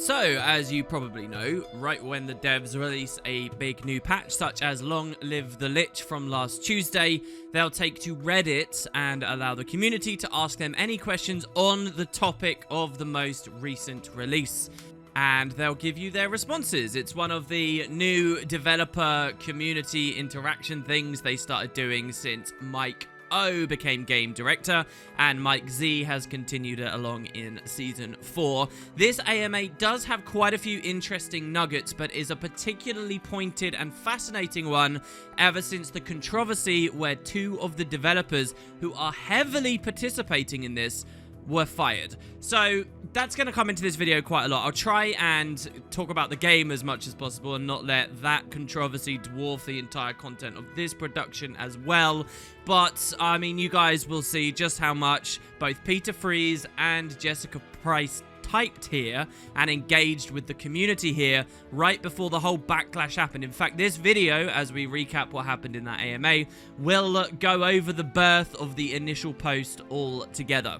So, as you probably know, right when the devs release a big new patch such as Long Live the Lich from last Tuesday, they'll take to Reddit and allow the community to ask them any questions on the topic of the most recent release. And they'll give you their responses. It's one of the new developer community interaction things they started doing since Mike O became game director, and Mike Z has continued it along in Season 4. This AMA does have quite a few interesting nuggets, but is a particularly pointed and fascinating one ever since the controversy where two of the developers who are heavily participating in this were fired. So that's going to come into this video quite a lot. I'll try and talk about the game as much as possible and not let that controversy dwarf the entire content of this production as well. But, I mean, you guys will see just how much both Peter Freeze and Jessica Price typed here and engaged with the community here right before the whole backlash happened. In fact, this video, as we recap what happened in that AMA, will go over the birth of the initial post altogether.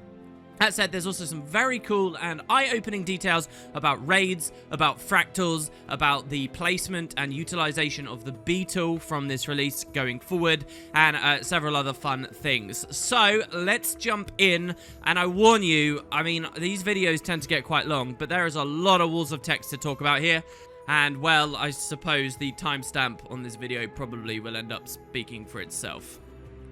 That said, there's also some very cool and eye-opening details about raids, about fractals, about the placement and utilization of the Beetle from this release going forward, and several other fun things. So, let's jump in, and I warn you, I mean, these videos tend to get quite long, but there is a lot of walls of text to talk about here. And, well, I suppose the timestamp on this video probably will end up speaking for itself.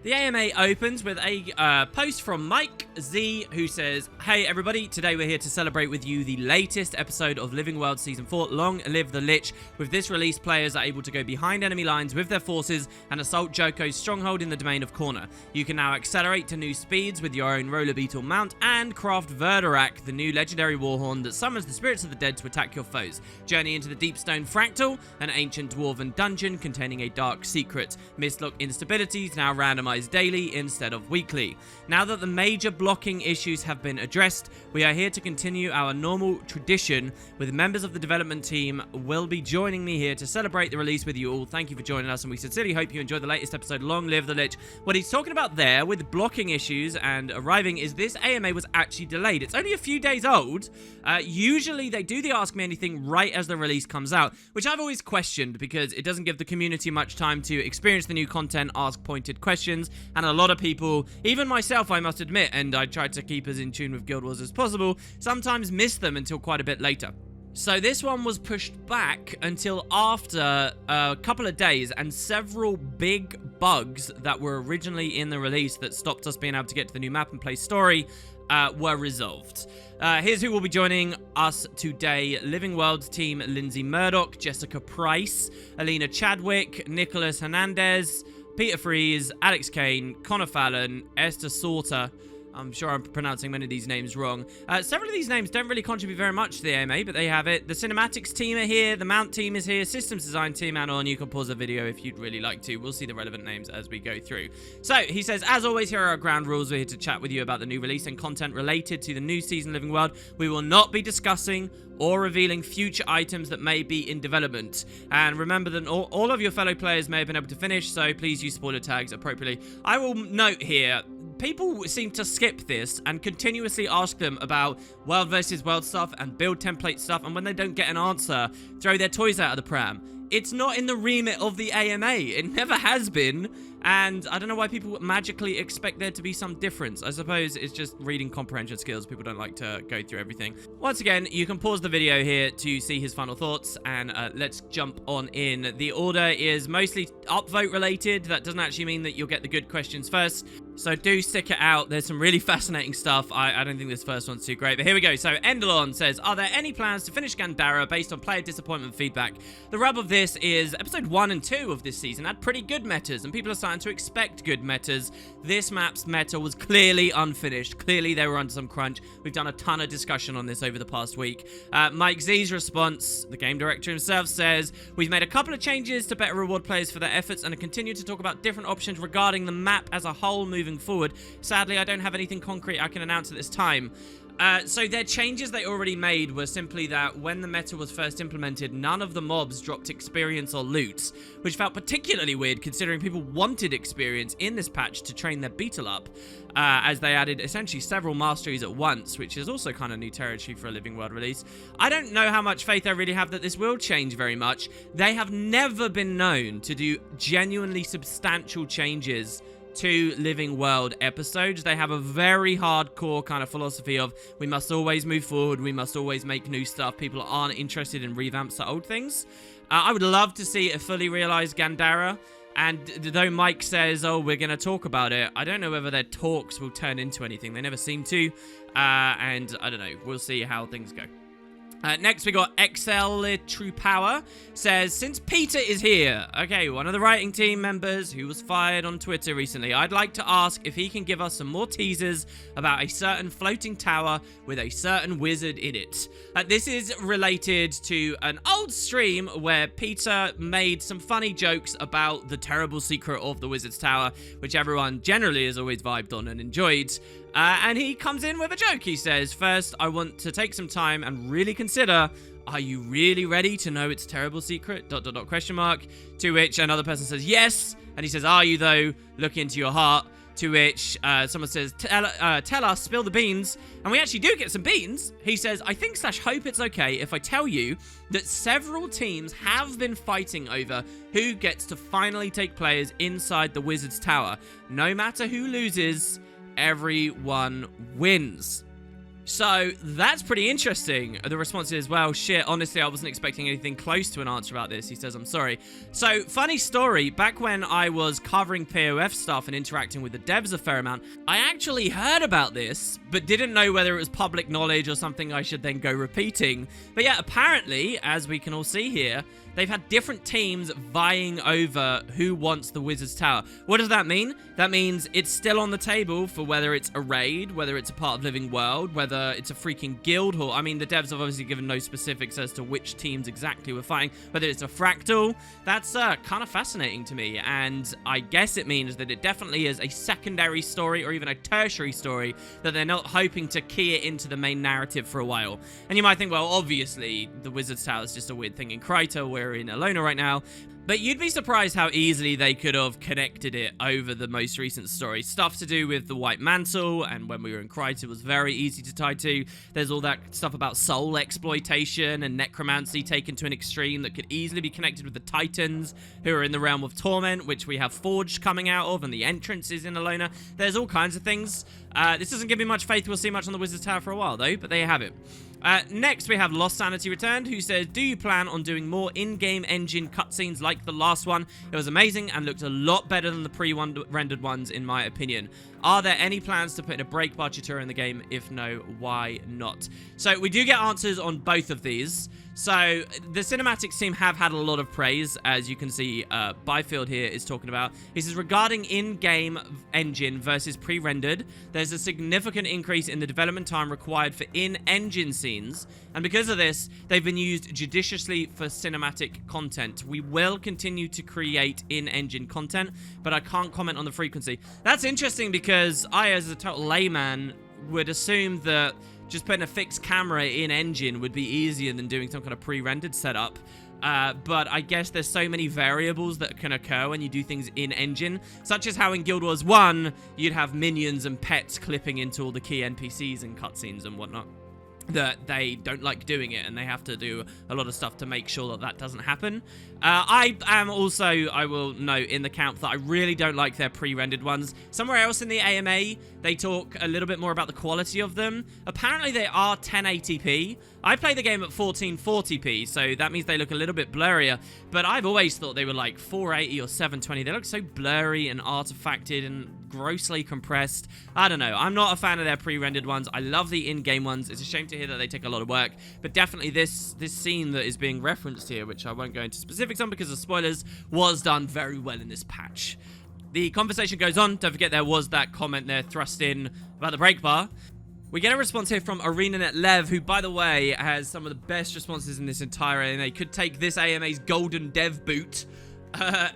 The AMA opens with a post from Mike Z, who says, "Hey everybody, today we're here to celebrate with you the latest episode of Living World Season 4, Long Live the Lich. With this release, players are able to go behind enemy lines with their forces and assault Joko's stronghold in the domain of Corner. You can now accelerate to new speeds with your own roller beetle mount and craft Verderak, the new legendary warhorn that summons the spirits of the dead to attack your foes. Journey into the Deepstone Fractal, an ancient dwarven dungeon containing a dark secret. Mistlock instabilities now randomized daily instead of weekly. Now that the major blocking issues have been addressed, we are here to continue our normal tradition with members of the development team will be joining me here to celebrate the release with you all. Thank you for joining us, and we sincerely hope you enjoyed the latest episode, Long Live the Lich." What he's talking about there with blocking issues and arriving is this AMA was actually delayed. It's only a few days old. Usually they do the Ask Me Anything right as the release comes out, which I've always questioned because it doesn't give the community much time to experience the new content, ask pointed questions, and a lot of people, even myself I must admit, and I tried to keep as in tune with Guild Wars as possible, sometimes miss them until quite a bit later. So this one was pushed back until after a couple of days, and several big bugs that were originally in the release that stopped us being able to get to the new map and play story were resolved. Here's who will be joining us today. Living Worlds team: Lindsay Murdoch, Jessica Price, Alina Chadwick, Nicholas Hernandez, Peter Freeze, Alex Kane, Connor Fallon, Esther Sauter. I'm sure I'm pronouncing many of these names wrong. Several of these names don't really contribute very much to the AMA, but they have it. The cinematics team are here, the mount team is here, systems design team, and on. You can pause the video if you'd really like to. We'll see the relevant names as we go through. So, he says, as always, here are our ground rules. We're here to chat with you about the new release and content related to the new season Living World. We will not be discussing or revealing future items that may be in development. And remember that all of your fellow players may have been able to finish, so please use spoiler tags appropriately. I will note here, people seem to skip this and continuously ask them about world versus world stuff and build template stuff, and when they don't get an answer, throw their toys out of the pram. It's not in the remit of the AMA. It never has been. And I don't know why people magically expect there to be some difference. I suppose it's just reading comprehension skills. People don't like to go through everything. Once again, you can pause the video here to see his final thoughts, and let's jump on in. The order is mostly upvote related. That doesn't actually mean that you'll get the good questions first, so do stick it out. There's some really fascinating stuff. I don't think this first one's too great, but here we go. So Endelon says, are there any plans to finish Gandara based on player disappointment feedback? The rub of this is episode 1 and 2 of this season had pretty good metas, and people are starting to expect good metas. This map's meta was clearly unfinished. Clearly they were under some crunch. We've done a ton of discussion on this over the past week. Mike Z's response, the game director himself, says, we've made a couple of changes to better reward players for their efforts and continue to talk about different options regarding the map as a whole moving moving forward. Sadly, I don't have anything concrete I can announce at this time. So their changes they already made were simply that when the meta was first implemented, none of the mobs dropped experience or loot, which felt particularly weird considering people wanted experience in this patch to train their Beetle up, as they added essentially several masteries at once, which is also kind of new territory for a Living World release. I don't know how much faith I really have that this will change very much. They have never been known to do genuinely substantial changes to Living World episodes. They have a very hardcore kind of philosophy of we must always move forward, we must always make new stuff. People aren't interested in revamps to old things. I would love to see a fully realized Gandara, and though Mike says, oh, we're going to talk about it, I don't know whether their talks will turn into anything. They never seem to, and I don't know, we'll see how things go. Next, we got XL True Power says, since Peter is here, okay, one of the writing team members who was fired on Twitter recently, I'd like to ask if he can give us some more teasers about a certain floating tower with a certain wizard in it. This is related to an old stream where Peter made some funny jokes about the terrible secret of the wizard's tower, which everyone generally has always vibed on and enjoyed. And he comes in with a joke. He says, first, I want to take some time and really consider, are you really ready to know its terrible secret? ... To which another person says, yes. And he says, are you though? Look into your heart. To which someone says, tell us, spill the beans. And we actually do get some beans. He says, I think / hope it's okay if I tell you that several teams have been fighting over who gets to finally take players inside the wizard's tower. No matter who loses, everyone wins. So that's pretty interesting. The response is, well, shit, honestly, I wasn't expecting anything close to an answer about this. He says, I'm sorry. So, funny story, back when I was covering POF stuff and interacting with the devs a fair amount, I actually heard about this, but didn't know whether it was public knowledge or something I should then go repeating. But yeah, apparently, as we can all see here, they've had different teams vying over who wants the Wizard's Tower. What does that mean? That means it's still on the table for whether it's a raid, whether it's a part of Living World, whether it's a freaking guild hall. I mean, the devs have obviously given no specifics as to which teams exactly were fighting, whether it's a Fractal. That's kind of fascinating to me, and I guess it means that it definitely is a secondary story or even a tertiary story that they're not hoping to key it into the main narrative for a while. And you might think, well, obviously, the Wizard's Tower is just a weird thing in Kryta, we're in Alona right now, but you'd be surprised how easily they could have connected it over the most recent story. Stuff to do with the White Mantle, and when we were in Kryta, it was very easy to tie to. There's all that stuff about soul exploitation and necromancy taken to an extreme that could easily be connected with the Titans, who are in the realm of Torment, which we have Forged coming out of, and the entrance is in Alona. There's all kinds of things. This doesn't give me much faith we'll see much on the Wizard's Tower for a while, though, but there you have it. Next, we have Lost Sanity Returned, who says, do you plan on doing more in-game engine cutscenes like the last one? It was amazing and looked a lot better than the pre-rendered ones, in my opinion. Are there any plans to put in a break bar tutorial in the game? If no, why not? So, we do get answers on both of these. So, the cinematics team have had a lot of praise, as you can see Byfield here is talking about. He says, regarding in-game engine versus pre-rendered, there's a significant increase in the development time required for in-engine scenes, and because of this, they've been used judiciously for cinematic content. We will continue to create in-engine content, but I can't comment on the frequency. That's interesting because I, as a total layman, would assume that just putting a fixed camera in engine would be easier than doing some kind of pre-rendered setup. But I guess there's so many variables that can occur when you do things in engine, such as how in Guild Wars 1, you'd have minions and pets clipping into all the key NPCs and cutscenes and whatnot, that they don't like doing it, and they have to do a lot of stuff to make sure that that doesn't happen. I am also, I will note, in the camp that I really don't like their pre-rendered ones. Somewhere else in the AMA, they talk a little bit more about the quality of them. Apparently, they are 1080p. I play the game at 1440p, so that means they look a little bit blurrier, but I've always thought they were like 480 or 720. They look so blurry and artifacted and grossly compressed. I don't know. I'm not a fan of their pre-rendered ones. I love the in-game ones. It's a shame to hear that they take a lot of work, but definitely this scene that is being referenced here, which I won't go into specifics on because of spoilers, was done very well in this patch. The conversation goes on. Don't forget there was that comment there thrust in about the break bar. We get a response here from ArenaNet Lev, who, by the way, has some of the best responses in this entire AMA. Could take this AMA's golden dev boot.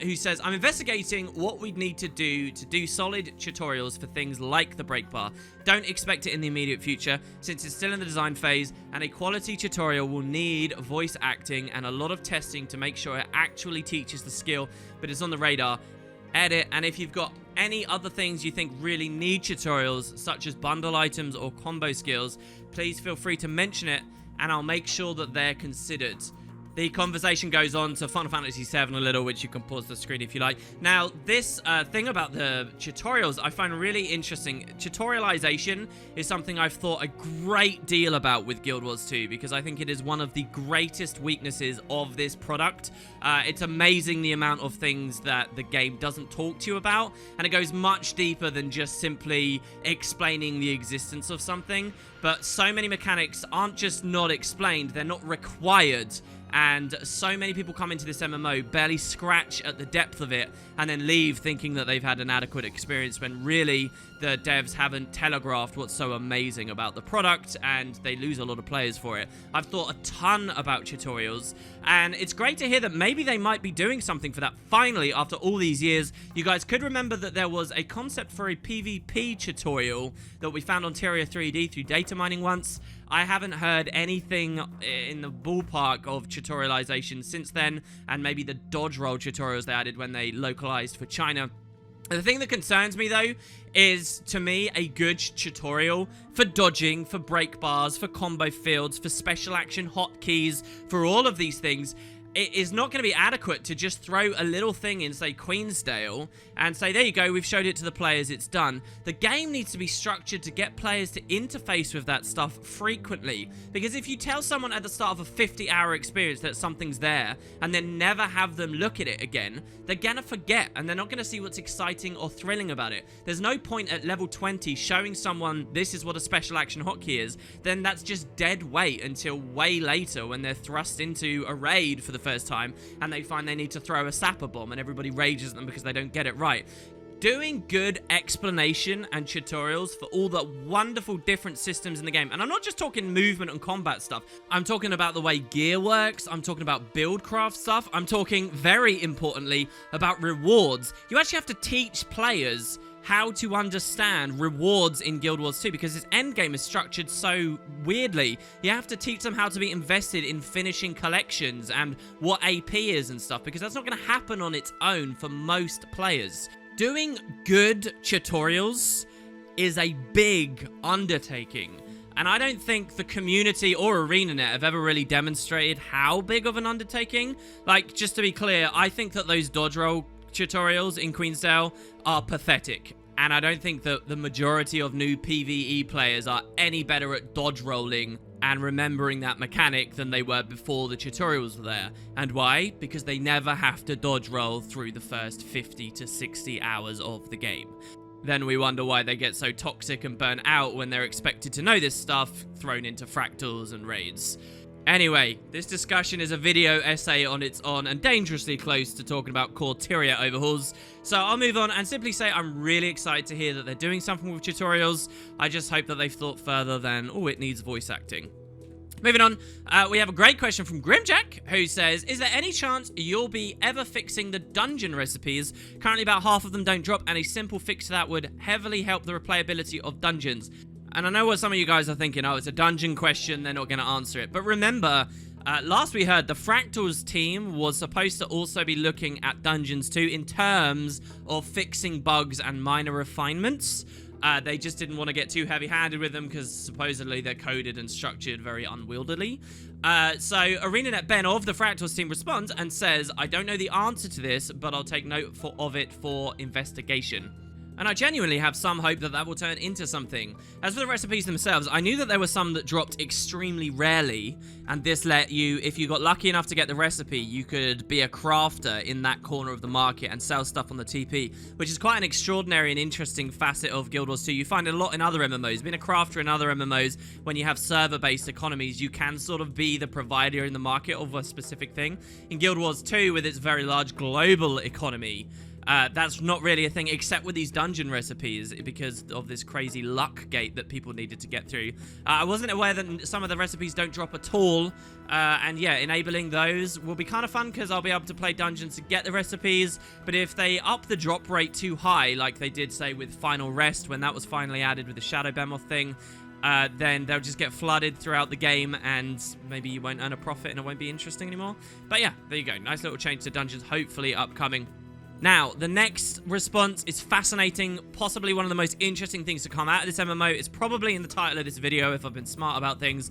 who says, I'm investigating what we'd need to do solid tutorials for things like the break bar. Don't expect it in the immediate future, since it's still in the design phase, and a quality tutorial will need voice acting and a lot of testing to make sure it actually teaches the skill, but it's on the radar. Edit, and if you've got any other things you think really need tutorials, such as bundle items or combo skills, please feel free to mention it, and I'll make sure that they're considered. The conversation goes on to Final Fantasy VII a little, which you can pause the screen if you like. Now, this thing about the tutorials I find really interesting. Tutorialization is something I've thought a great deal about with Guild Wars 2, because I think it is one of the greatest weaknesses of this product. It's amazing the amount of things that the game doesn't talk to you about, and it goes much deeper than just simply explaining the existence of something. But so many mechanics aren't just not explained, they're not required. And so many people come into this MMO, barely scratch at the depth of it, and then leave thinking that they've had an adequate experience, when really the devs haven't telegraphed what's so amazing about the product, and they lose a lot of players for it. I've thought a ton about tutorials, and it's great to hear that maybe they might be doing something for that. Finally, after all these years, you guys could remember that there was a concept for a PvP tutorial that we found on Tyria 3D through data mining once. I haven't heard anything in the ballpark of tutorialization since then, and maybe the dodge roll tutorials they added when they localized for China. The thing that concerns me, though, is, to me, a good tutorial for dodging, for break bars, for combo fields, for special action hotkeys, for all of these things. It is not going to be adequate to just throw a little thing in, say, Queensdale, and say, there you go, we've showed it to the players, it's done. The game needs to be structured to get players to interface with that stuff frequently. Because if you tell someone at the start of a 50-hour experience that something's there, and then never have them look at it again, they're going to forget, and they're not going to see what's exciting or thrilling about it. There's no point at level 20 showing someone this is what a special action hotkey is. Then that's just dead weight until way later, when they're thrust into a raid for the first time, and they find they need to throw a sapper bomb, and everybody rages at them because they don't get it right. Doing good explanation and tutorials for all the wonderful different systems in the game. And I'm not just talking movement and combat stuff. I'm talking about the way gear works. I'm talking about buildcraft stuff. I'm talking, very importantly, about rewards. You actually have to teach players how to understand rewards in Guild Wars 2, because its endgame is structured so weirdly. You have to teach them how to be invested in finishing collections and what AP is and stuff, because that's not going to happen on its own for most players. Doing good tutorials is a big undertaking, and I don't think the community or ArenaNet have ever really demonstrated how big of an undertaking. Like, just to be clear, I think that those dodge roll tutorials in Queensdale are pathetic, and I don't think that the majority of new PvE players are any better at dodge rolling and remembering that mechanic than they were before the tutorials were there. And why? Because they never have to dodge roll through the first 50 to 60 hours of the game. Then we wonder why they get so toxic and burn out when they're expected to know this stuff, thrown into fractals and raids. Anyway, this discussion is a video essay on its own and dangerously close to talking about core Tyria overhauls. So I'll move on and simply say I'm really excited to hear that they're doing something with tutorials. I just hope that they've thought further than, oh, it needs voice acting. Moving on, we have a great question from Grimjack, who says, is there any chance you'll be ever fixing the dungeon recipes? Currently about half of them don't drop, and a simple fix to that would heavily help the replayability of dungeons. And I know what some of you guys are thinking, oh, it's a dungeon question, they're not going to answer it. But remember, last we heard, the Fractals team was supposed to also be looking at dungeons too in terms of fixing bugs and minor refinements. They just didn't want to get too heavy-handed with them because supposedly they're coded and structured very unwieldily. So ArenaNet Ben of the Fractals team responds and says, I don't know the answer to this, but I'll take note of it for investigation. And I genuinely have some hope that that will turn into something. As for the recipes themselves, I knew that there were some that dropped extremely rarely, and this let you, if you got lucky enough to get the recipe, you could be a crafter in that corner of the market and sell stuff on the TP, which is quite an extraordinary and interesting facet of Guild Wars 2. You find it a lot in other MMOs. Being a crafter in other MMOs, when you have server-based economies, you can sort of be the provider in the market of a specific thing. In Guild Wars 2, with its very large global economy, That's not really a thing, except with these dungeon recipes, because of this crazy luck gate that people needed to get through. I wasn't aware that some of the recipes don't drop at all, and yeah, enabling those will be kind of fun, because I'll be able to play dungeons to get the recipes, but if they up the drop rate too high, like they did, say, with Final Rest, when that was finally added with the Shadow Behemoth thing, then they'll just get flooded throughout the game, and maybe you won't earn a profit, and it won't be interesting anymore. But yeah, there you go. Nice little change to dungeons, hopefully upcoming. Now, the next response is fascinating, possibly one of the most interesting things to come out of this MMO. It's probably in the title of this video if I've been smart about things.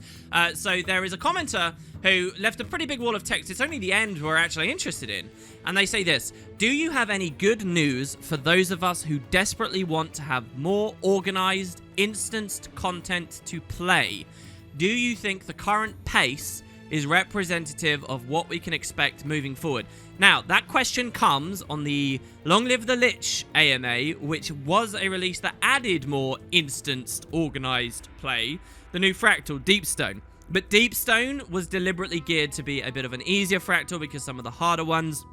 So there is a commenter who left a pretty big wall of text. It's only the end we're actually interested in. And they say this: do you have any good news for those of us who desperately want to have more organized, instanced content to play? Do you think the current pace is representative of what we can expect moving forward? Now, that question comes on the Long Live the Lich AMA, which was a release that added more instanced, organized play, the new Fractal, Deepstone. But Deepstone was deliberately geared to be a bit of an easier Fractal, because some of the harder ones,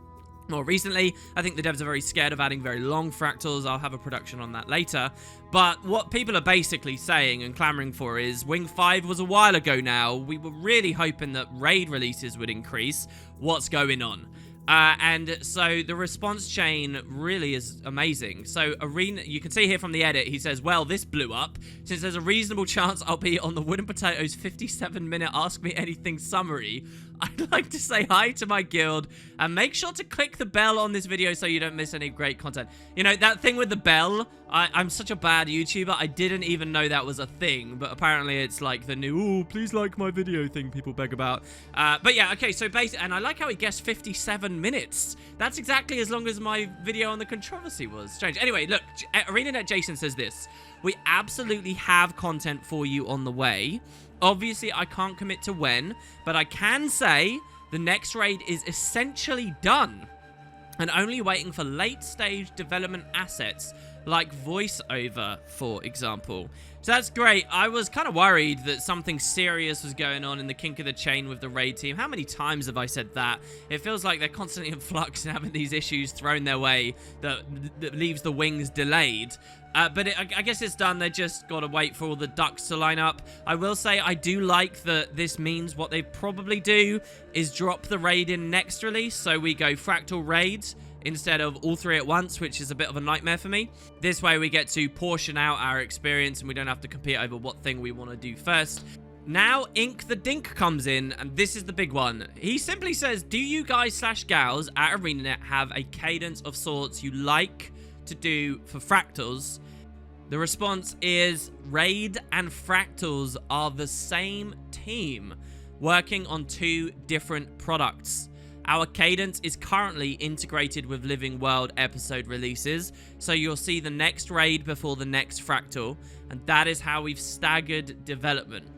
more recently, I think the devs are very scared of adding very long fractals. I'll have a production on that later. But what people are basically saying and clamoring for is Wing 5 was a while ago now. We were really hoping that raid releases would increase. What's going on? And so the response chain really is amazing. So Arena, you can see here from the edit, he says, well, this blew up. Since there's a reasonable chance I'll be on the Wooden Potatoes 57-minute Ask Me Anything summary, I'd like to say hi to my guild, and make sure to click the bell on this video so you don't miss any great content. You know, that thing with the bell, I'm such a bad YouTuber, I didn't even know that was a thing, but apparently it's like the new, oh, please like my video thing people beg about. But yeah, okay, so basically, and I like how he guessed 57 minutes. That's exactly as long as my video on the controversy was. Strange. Anyway, look, ArenaNet Jason says this: we absolutely have content for you on the way. Obviously, I can't commit to when, but I can say the next raid is essentially done and only waiting for late-stage development assets like voiceover, for example. So that's great. I was kind of worried that something serious was going on in the kink of the chain with the raid team. How many times have I said that? It feels like they're constantly in flux and having these issues thrown their way that leaves the wings delayed. But I guess it's done. They just got to wait for all the ducks to line up. I will say I do like that this means what they probably do is drop the raid in next release. So we go Fractal raids instead of all three at once, which is a bit of a nightmare for me. This way we get to portion out our experience and we don't have to compete over what thing we want to do first. Now, Ink the Dink comes in, and this is the big one. He simply says, do you guys / gals at ArenaNet have a cadence of sorts you like to do for Fractals? The response is Raid and Fractals are the same team working on two different products. Our cadence is currently integrated with Living World episode releases, so you'll see the next raid before the next Fractal, and that is how we've staggered development.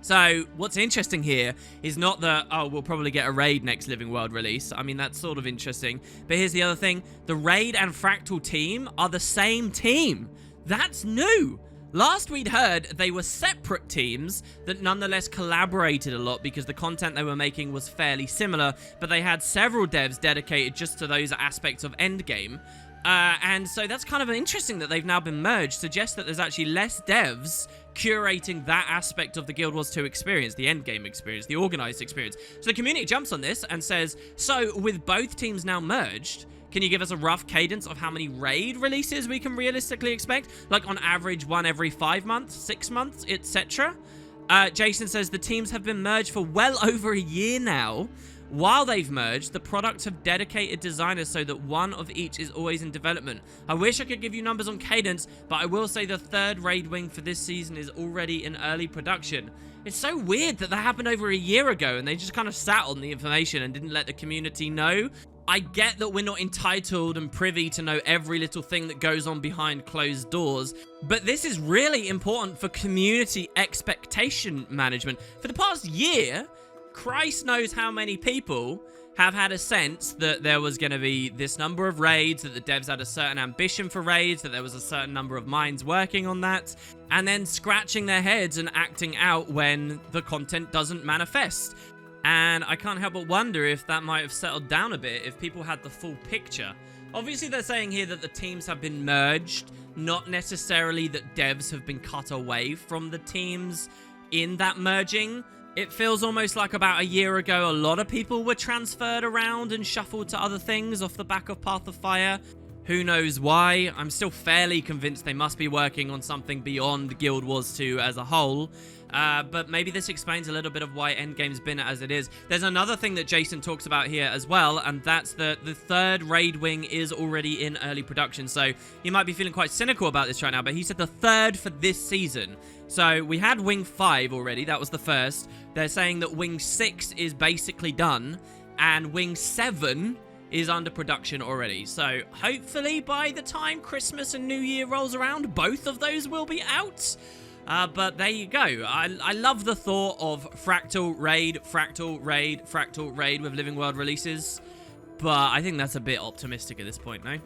So, what's interesting here is not that, oh, we'll probably get a raid next Living World release. I mean, that's sort of interesting. But here's the other thing. The raid and Fractal team are the same team. That's new. Last we'd heard they were separate teams that nonetheless collaborated a lot because the content they were making was fairly similar, but they had several devs dedicated just to those aspects of Endgame. And so that's kind of interesting that they've now been merged, suggests that there's actually less devs curating that aspect of the Guild Wars 2 experience, the endgame experience, the organized experience. So the community jumps on this and says, so with both teams now merged, can you give us a rough cadence of how many raid releases we can realistically expect? Like on average, one every 5 months, 6 months, etc. Jason says the teams have been merged for well over a year now. While they've merged, the products have dedicated designers so that one of each is always in development. I wish I could give you numbers on cadence, but I will say the third raid wing for this season is already in early production. It's so weird that happened over a year ago and they just kind of sat on the information and didn't let the community know. I get that we're not entitled and privy to know every little thing that goes on behind closed doors, but this is really important for community expectation management. For the past year, Christ knows how many people have had a sense that there was going to be this number of raids, that the devs had a certain ambition for raids, that there was a certain number of minds working on that, and then scratching their heads and acting out when the content doesn't manifest. And I can't help but wonder if that might have settled down a bit, if people had the full picture Obviously, they're saying here that the teams have been merged, not necessarily that devs have been cut away from the teams in that merging. It feels almost like about a year ago, a lot of people were transferred around and shuffled to other things off the back of Path of Fire. Who knows why? I'm still fairly convinced they must be working on something beyond Guild Wars 2 as a whole. But maybe this explains a little bit of why Endgame's been as it is. There's another thing that Jason talks about here as well, and that's that the third raid wing is already in early production. So you might be feeling quite cynical about this right now, but he said the third for this season. So we had Wing 5 already, that was the first. They're saying that Wing 6 is basically done, and Wing 7 is under production already. So hopefully by the time Christmas and New Year rolls around, both of those will be out. But there you go. I love the thought of Fractal Raid, Fractal Raid, Fractal Raid with Living World releases. But I think that's a bit optimistic at this point, no?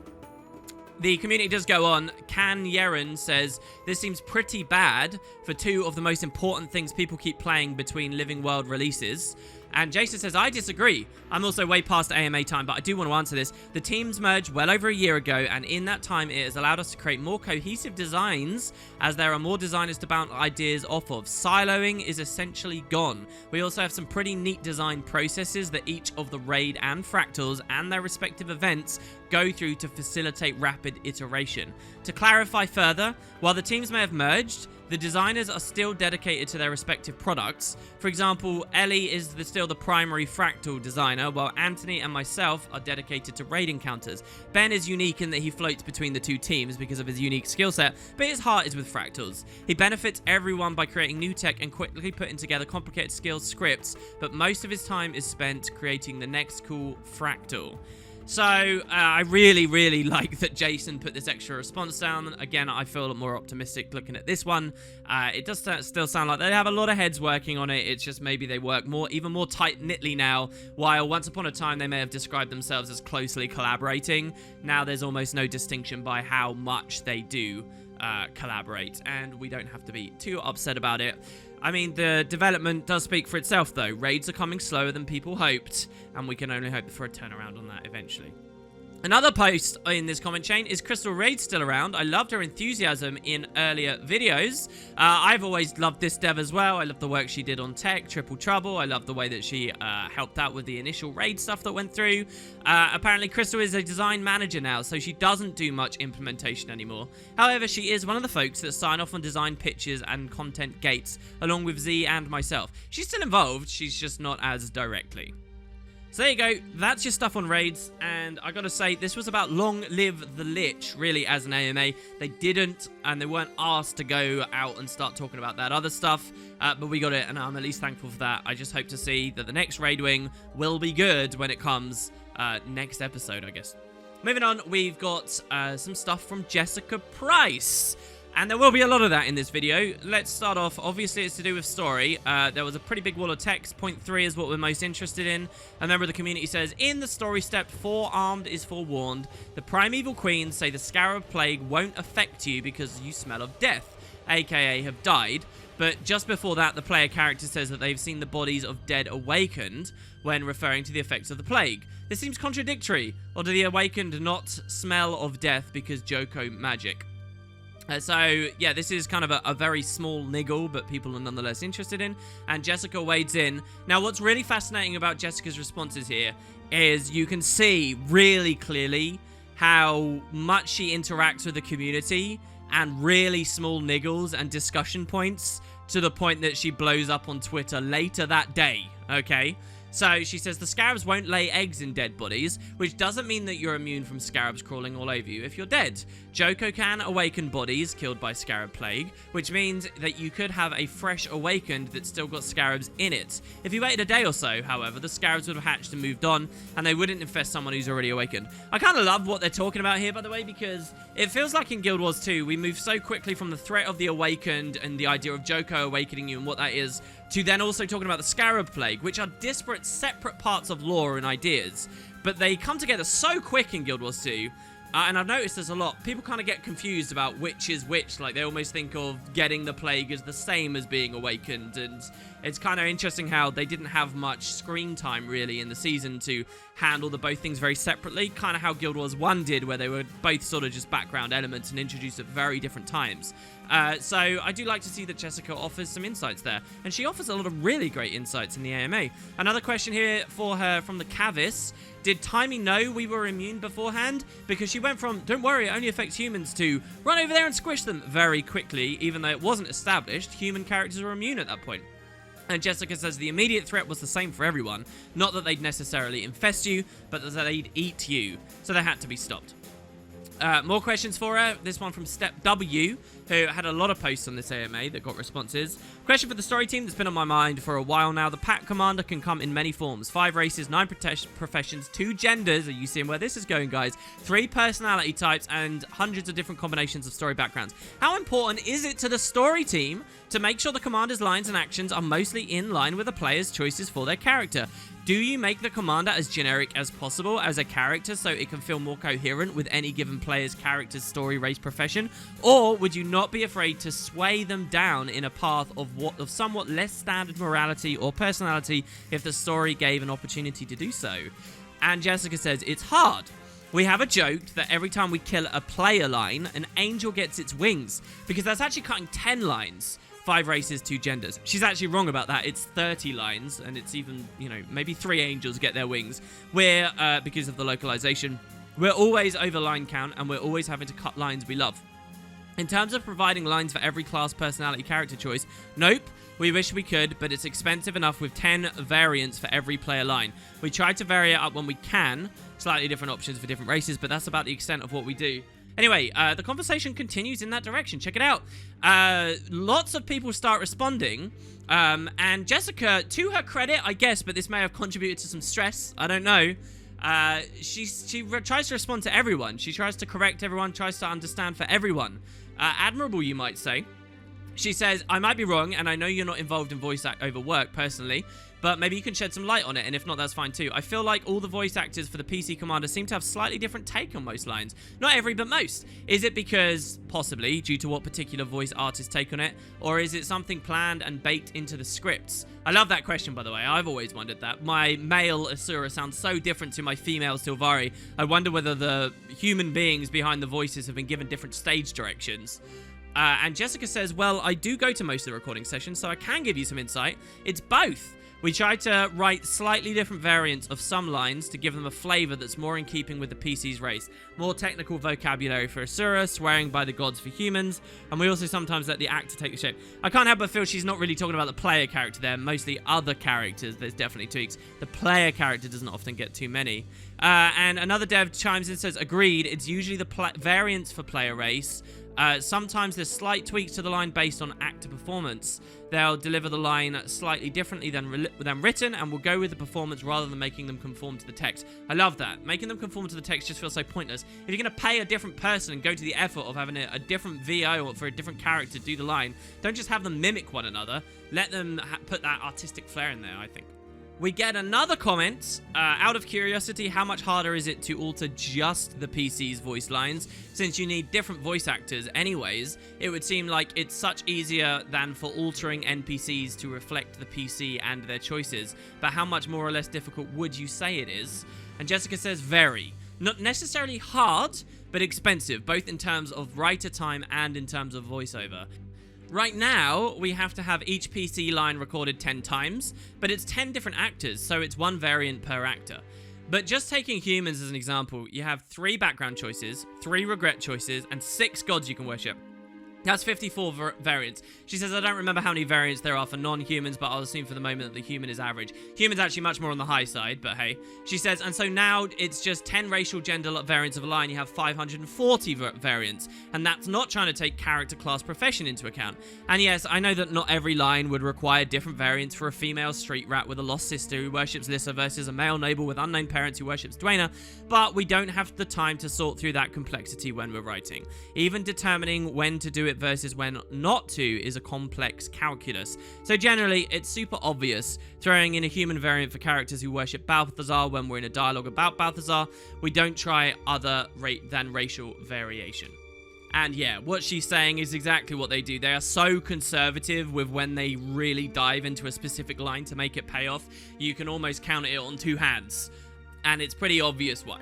The community does go on. Can Yeren says, this seems pretty bad for two of the most important things people keep playing between Living World releases. And Jason says, I disagree. I'm also way past AMA time, but I do want to answer this. The teams merged well over a year ago, and in that time, it has allowed us to create more cohesive designs, as there are more designers to bounce ideas off of. Siloing is essentially gone. We also have some pretty neat design processes that each of the Raid and Fractals and their respective events go through to facilitate rapid iteration. To clarify further, while the teams may have merged, the designers are still dedicated to their respective products. For example, Ellie is still the primary Fractal designer, while Anthony and myself are dedicated to raid encounters. Ben is unique in that he floats between the two teams because of his unique skill set, but his heart is with Fractals. He benefits everyone by creating new tech and quickly putting together complicated skills scripts, but most of his time is spent creating the next cool Fractal. So, I really, really like that Jason put this extra response down. Again, I feel a lot more optimistic looking at this one. It does still sound like they have a lot of heads working on it. It's just maybe they work even more tight-knitly now, while once upon a time they may have described themselves as closely collaborating. Now there's almost no distinction by how much they do collaborate, and we don't have to be too upset about it. I mean, the development does speak for itself, though. Raids are coming slower than people hoped, and we can only hope for a turnaround on that eventually. Another post in this comment chain is Crystal Raid still around. I loved her enthusiasm in earlier videos. I've always loved this dev as well. I love the work she did on tech, Triple Trouble. I love the way that she helped out with the initial raid stuff that went through. Apparently, Crystal is a design manager now, so she doesn't do much implementation anymore. However, she is one of the folks that sign off on design pitches and content gates, along with Z and myself. She's still involved, she's just not as directly. So there you go, that's your stuff on raids, and I gotta say, this was about Long Live the Lich, really, as an AMA. They didn't, and they weren't asked to go out and start talking about that other stuff, but we got it, and I'm at least thankful for that. I just hope to see that the next raid wing will be good when it comes next episode, I guess. Moving on, we've got some stuff from Jessica Price. And there will be a lot of that in this video. Let's start off. Obviously, it's to do with story. There was a pretty big wall of text. Point 3 is what we're most interested in. A member of the community says, in the story step, forearmed is forewarned. The primeval queens say the scarab plague won't affect you because you smell of death, aka have died. But just before that, the player character says that they've seen the bodies of dead awakened when referring to the effects of the plague. This seems contradictory. Or do the awakened not smell of death because Joko magic? So, yeah, this is kind of a very small niggle, but people are nonetheless interested in. And Jessica wades in. Now, what's really fascinating about Jessica's responses here is you can see really clearly how much she interacts with the community and really small niggles and discussion points to the point that she blows up on Twitter later that day, okay? So she says the scarabs won't lay eggs in dead bodies, which doesn't mean that you're immune from scarabs crawling all over you if you're dead. Joko can awaken bodies killed by scarab plague, which means that you could have a fresh awakened that's still got scarabs in it. If you waited a day or so, however, the scarabs would have hatched and moved on, and they wouldn't infest someone who's already awakened. I kind of love what they're talking about here, by the way, because it feels like in Guild Wars 2, we move so quickly from the threat of the awakened and the idea of Joko awakening you and what that is, to then also talking about the scarab plague, which are disparate, separate parts of lore and ideas. But they come together so quick in Guild Wars 2 And I've noticed there's a lot. People kind of get confused about which is which. Like, they almost think of getting the plague as the same as being awakened. And it's kind of interesting how they didn't have much screen time, really, in the season to handle the both things very separately. Kind of how Guild Wars 1 did, where they were both sort of just background elements and introduced at very different times. So I do like to see that Jessica offers some insights there. And she offers a lot of really great insights in the AMA. Another question here for her from the Cavis. Did Timey know we were immune beforehand? Because she went from, don't worry, it only affects humans, to run over there and squish them very quickly, even though it wasn't established. Human characters were immune at that point. And Jessica says the immediate threat was the same for everyone. Not that they'd necessarily infest you, but that they'd eat you. So they had to be stopped. More questions for her. This one from Step W, who had a lot of posts on this AMA that got responses. Question for the story team that's been on my mind for a while now. The pack commander can come in many forms. 5 races, 9 professions, 2 genders. Are you seeing where this is going, guys? 3 personality types and hundreds of different combinations of story backgrounds. How important is it to the story team to make sure the commander's lines and actions are mostly in line with the player's choices for their character? Do you make the commander as generic as possible as a character so it can feel more coherent with any given player's character's story, race, profession? Or would you not be afraid to sway them down in a path of somewhat less standard morality or personality if the story gave an opportunity to do so? And Jessica says, it's hard. We have a joke that every time we kill a player line, an angel gets its wings, because that's actually cutting 10 lines. 5 races, 2 genders. She's actually wrong about that. It's 30 lines, and it's even, maybe 3 angels get their wings. We're, because of the localization, we're always over line count, and we're always having to cut lines we love. In terms of providing lines for every class, personality, character choice, nope. We wish we could, but it's expensive enough with 10 variants for every player line. We try to vary it up when we can. Slightly different options for different races, but that's about the extent of what we do. Anyway, the conversation continues in that direction. Check it out. Lots of people start responding. And Jessica, to her credit, I guess, but this may have contributed to some stress. I don't know. She tries to respond to everyone. She tries to correct everyone, tries to understand for everyone. Admirable, you might say. She says, I might be wrong, and I know you're not involved in voice over work personally, but maybe you can shed some light on it, and if not, that's fine too. I feel like all the voice actors for the PC commander seem to have slightly different take on most lines. Not every, but most. Is it because, possibly, due to what particular voice artists take on it, or is it something planned and baked into the scripts? I love that question, by the way. I've always wondered that. My male Asura sounds so different to my female Sylvari. I wonder whether the human beings behind the voices have been given different stage directions. And Jessica says, well, I do go to most of the recording sessions, so I can give you some insight. It's both. We try to write slightly different variants of some lines to give them a flavor that's more in keeping with the PC's race. More technical vocabulary for Asura, swearing by the gods for humans, and we also sometimes let the actor take the shape. I can't help but feel she's not really talking about the player character there, mostly other characters. There's definitely tweaks. The player character doesn't often get too many. And another dev chimes in and says, agreed, it's usually the variants for player race. Sometimes there's slight tweaks to the line based on actor performance. They'll deliver the line slightly differently than written, and will go with the performance rather than making them conform to the text. I love that. Making them conform to the text just feels so pointless. If you're going to pay a different person and go to the effort of having a different VO or for a different character do the line, don't just have them mimic one another. Let them put that artistic flair in there, I think. We get another comment. Out of curiosity, how much harder is it to alter just the PC's voice lines? Since you need different voice actors anyways, it would seem like it's such easier than for altering NPCs to reflect the PC and their choices. But how much more or less difficult would you say it is? And Jessica says very. Not necessarily hard, but expensive, both in terms of writer time and in terms of voiceover. Right now, we have to have each PC line recorded 10 times, but it's 10 different actors, so it's 1 variant per actor. But just taking humans as an example, you have 3 background choices, 3 regret choices, and 6 gods you can worship. That's 54 variants. She says, I don't remember how many variants there are for non-humans, but I'll assume for the moment that the human is average. Human's actually much more on the high side, but hey. She says, and so now it's just 10 racial gender variants of a line. You have 540 variants. And that's not trying to take character, class, profession into account. And yes, I know that not every line would require different variants for a female street rat with a lost sister who worships Lissa versus a male noble with unknown parents who worships Dwayna, but we don't have the time to sort through that complexity when we're writing. Even determining when to do it it versus when not to is a complex calculus. So generally, it's super obvious. Throwing in a human variant for characters who worship Balthazar when we're in a dialogue about Balthazar, we don't try other than racial variation. And yeah, what she's saying is exactly what they do. They are so conservative with when they really dive into a specific line to make it pay off. You can almost count it on 2 hands. And it's pretty obvious why.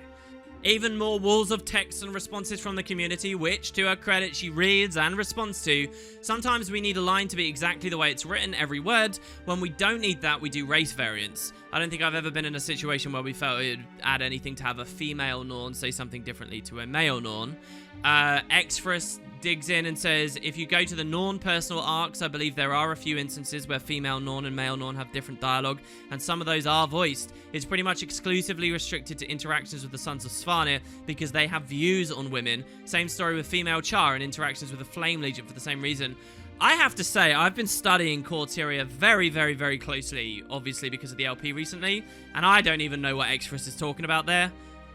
Even more walls of text and responses from the community, which, to her credit, she reads and responds to. Sometimes we need a line to be exactly the way it's written, every word. When we don't need that, we do race variants. I don't think I've ever been in a situation where we felt it would add anything to have a female Norn say something differently to a male Norn. Exfris digs in and says, if you go to the Norn personal arcs, I believe there are a few instances where female Norn and male Norn have different dialogue, and some of those are voiced. It's pretty much exclusively restricted to interactions with the Sons of Svanir because they have views on women. Same story with female Char and interactions with the Flame Legion for the same reason. I have to say, I've been studying Core Tyria very, very, very closely, obviously because of the LP recently, and I don't even know what Exfris is talking about there.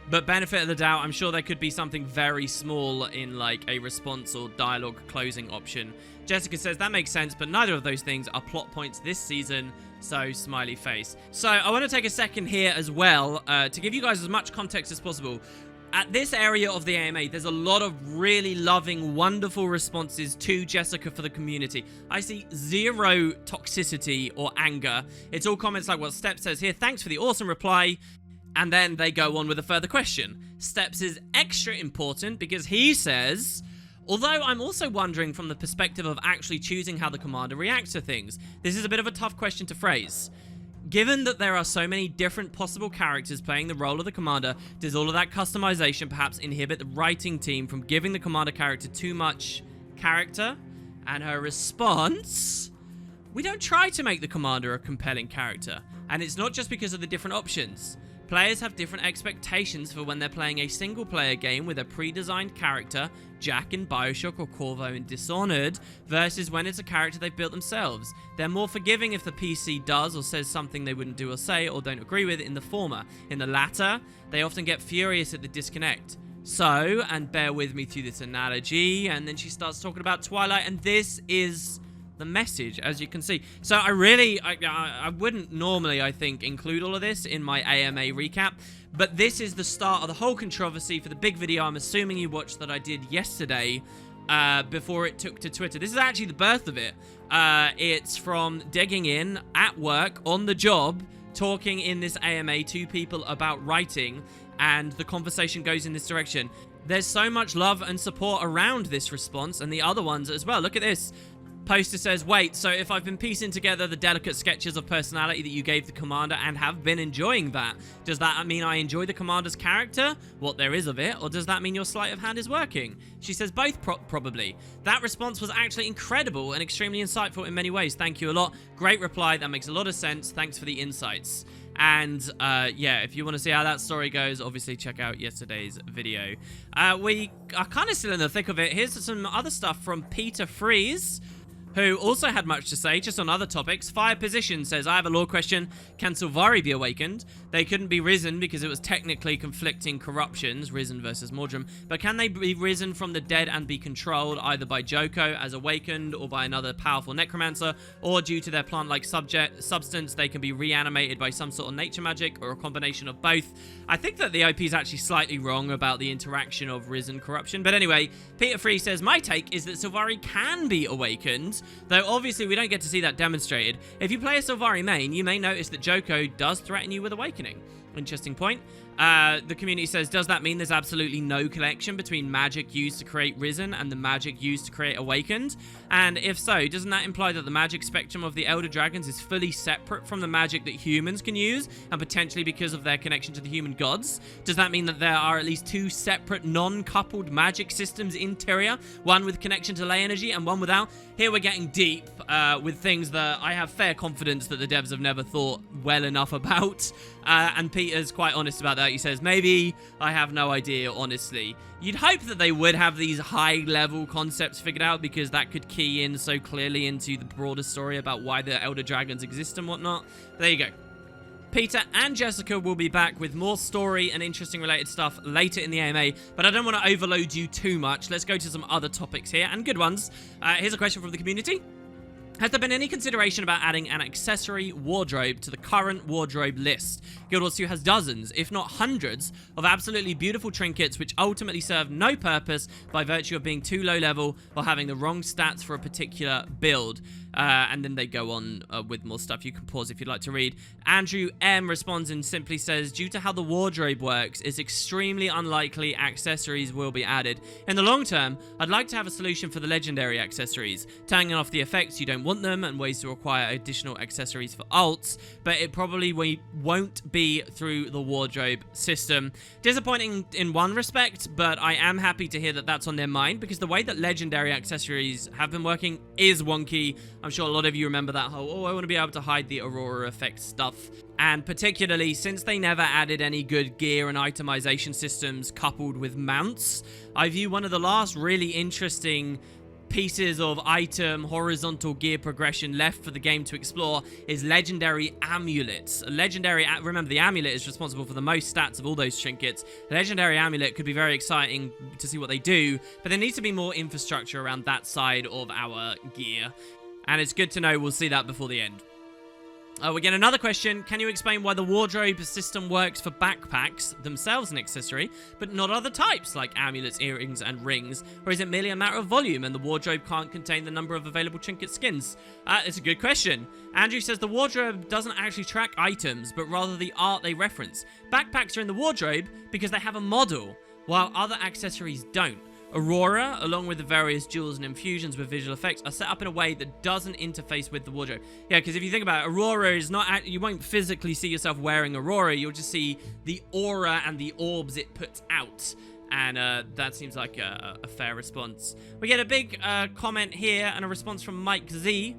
But benefit of the doubt, I'm sure there could be something very small in like a response or dialogue closing option. Jessica says that makes sense, but neither of those things are plot points this season, so smiley face. So I want to take a second here as well to give you guys as much context as possible. At this area of the AMA, there's a lot of really loving, wonderful responses to Jessica for the community. I see 0 toxicity or anger. It's all comments like what Step says here. Thanks for the awesome reply. And then they go on with a further question. Steps is extra important because he says, although I'm also wondering from the perspective of actually choosing how the commander reacts to things, this is a bit of a tough question to phrase. Given that there are so many different possible characters playing the role of the commander, does all of that customization perhaps inhibit the writing team from giving the commander character too much character? And her response, we don't try to make the commander a compelling character. And it's not just because of the different options. Players have different expectations for when they're playing a single-player game with a pre-designed character, Jack in Bioshock or Corvo in Dishonored, versus when it's a character they've built themselves. They're more forgiving if the PC does or says something they wouldn't do or say or don't agree with in the former. In the latter, they often get furious at the disconnect. So, and bear with me through this analogy, and then she starts talking about Twilight, and this is the message, as you can see. So I wouldn't normally, I think, include all of this in my AMA recap, but this is the start of the whole controversy for the big video I'm assuming you watched that I did yesterday before it took to Twitter. This is actually the birth of it. It's from digging in at work, on the job, talking in this AMA to people about writing, and the conversation goes in this direction. There's so much love and support around this response and the other ones as well. Look at this. Poster says, wait, so if I've been piecing together the delicate sketches of personality that you gave the commander and have been enjoying that, does that mean I enjoy the commander's character, what there is of it, or does that mean your sleight of hand is working? She says both, probably. That response was actually incredible and extremely insightful in many ways. Thank you a lot. Great reply. That makes a lot of sense. Thanks for the insights. And yeah, if you want to see how that story goes, obviously check out yesterday's video. We are kind of still in the thick of it. Here's some other stuff from Peter Freeze, who also had much to say, just on other topics. Fire Position says, I have a lore question. Can Sylvari be awakened? They couldn't be risen because it was technically conflicting corruptions, risen versus Mordrum. But can they be risen from the dead and be controlled either by Joko as awakened or by another powerful necromancer, or due to their plant-like substance, they can be reanimated by some sort of nature magic or a combination of both? I think that the OP is actually slightly wrong about the interaction of risen corruption. But anyway, Peter Free says, my take is that Sylvari can be awakened, though obviously we don't get to see that demonstrated. If you play a Sylvari main, you may notice that Joko does threaten you with awakening. Interesting point. The community says, does that mean there's absolutely no connection between magic used to create Risen and the magic used to create Awakened? And if so, doesn't that imply that the magic spectrum of the Elder Dragons is fully separate from the magic that humans can use, and potentially because of their connection to the human gods? Does that mean that there are at least two separate non-coupled magic systems in Tyria, one with connection to ley energy and one without? Here we're getting deep with things that I have fair confidence that the devs have never thought well enough about. And Peter's quite honest about that. He says, maybe I have no idea, honestly. You'd hope that they would have these high-level concepts figured out, because that could key in so clearly into the broader story about why the Elder Dragons exist and whatnot. There you go. Peter and Jessica will be back with more story and interesting related stuff later in the AMA, but I don't want to overload you too much. Let's go to some other topics here, and good ones. Here's a question from the community. Has there been any consideration about adding an accessory wardrobe to the current wardrobe list? Guild Wars 2 has dozens, if not hundreds, of absolutely beautiful trinkets which ultimately serve no purpose by virtue of being too low level or having the wrong stats for a particular build. And then they go on with more stuff. You can pause if you'd like to read. Andrew M responds and simply says, due to how the wardrobe works, it's extremely unlikely accessories will be added. In the long term, I'd like to have a solution for the legendary accessories, turning off the effects you don't want them and ways to acquire additional accessories for ults, but it probably won't be through the wardrobe system. Disappointing in one respect, but I am happy to hear that that's on their mind, because the way that legendary accessories have been working is wonky. I'm sure a lot of you remember that whole, I want to be able to hide the Aurora effect stuff. And particularly since they never added any good gear and itemization systems coupled with mounts, I view one of the last really interesting pieces of item horizontal gear progression left for the game to explore is legendary amulets. Remember, the amulet is responsible for the most stats of all those trinkets. The legendary amulet could be very exciting to see what they do, but there needs to be more infrastructure around that side of our gear. And it's good to know we'll see that before the end. We get another question. Can you explain why the wardrobe system works for backpacks, themselves an accessory, but not other types like amulets, earrings, and rings? Or is it merely a matter of volume and the wardrobe can't contain the number of available trinket skins? It's a good question. Andrew says the wardrobe doesn't actually track items, but rather the art they reference. Backpacks are in the wardrobe because they have a model, while other accessories don't. Aurora, along with the various jewels and infusions with visual effects, are set up in a way that doesn't interface with the wardrobe. Yeah, because if you think about it, Aurora is not... You won't physically see yourself wearing Aurora. You'll just see the aura and the orbs it puts out. And that seems like a fair response. We get a big comment here and a response from Mike Z,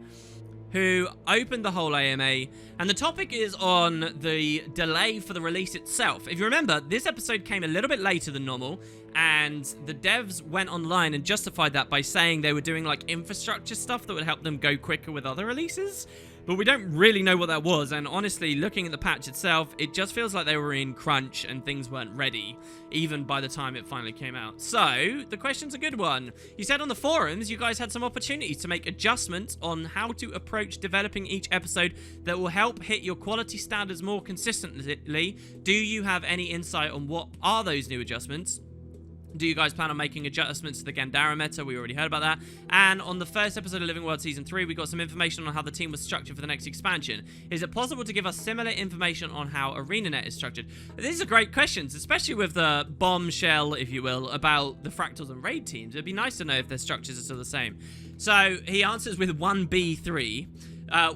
who opened the whole AMA, and the topic is on the delay for the release itself. If you remember, this episode came a little bit later than normal, and the devs went online and justified that by saying they were doing like infrastructure stuff that would help them go quicker with other releases. But we don't really know what that was, and honestly, looking at the patch itself, it just feels like they were in crunch and things weren't ready, even by the time it finally came out. So, the question's a good one. You said on the forums you guys had some opportunities to make adjustments on how to approach developing each episode that will help hit your quality standards more consistently. Do you have any insight on what are those new adjustments? Do you guys plan on making adjustments to the Gandara meta? We already heard about that. And on the first episode of Living World Season 3, we got some information on how the team was structured for the next expansion. Is it possible to give us similar information on how ArenaNet is structured? These are great questions, especially with the bombshell, if you will, about the Fractals and Raid teams. It'd be nice to know if their structures are still the same. So he answers with 1B3.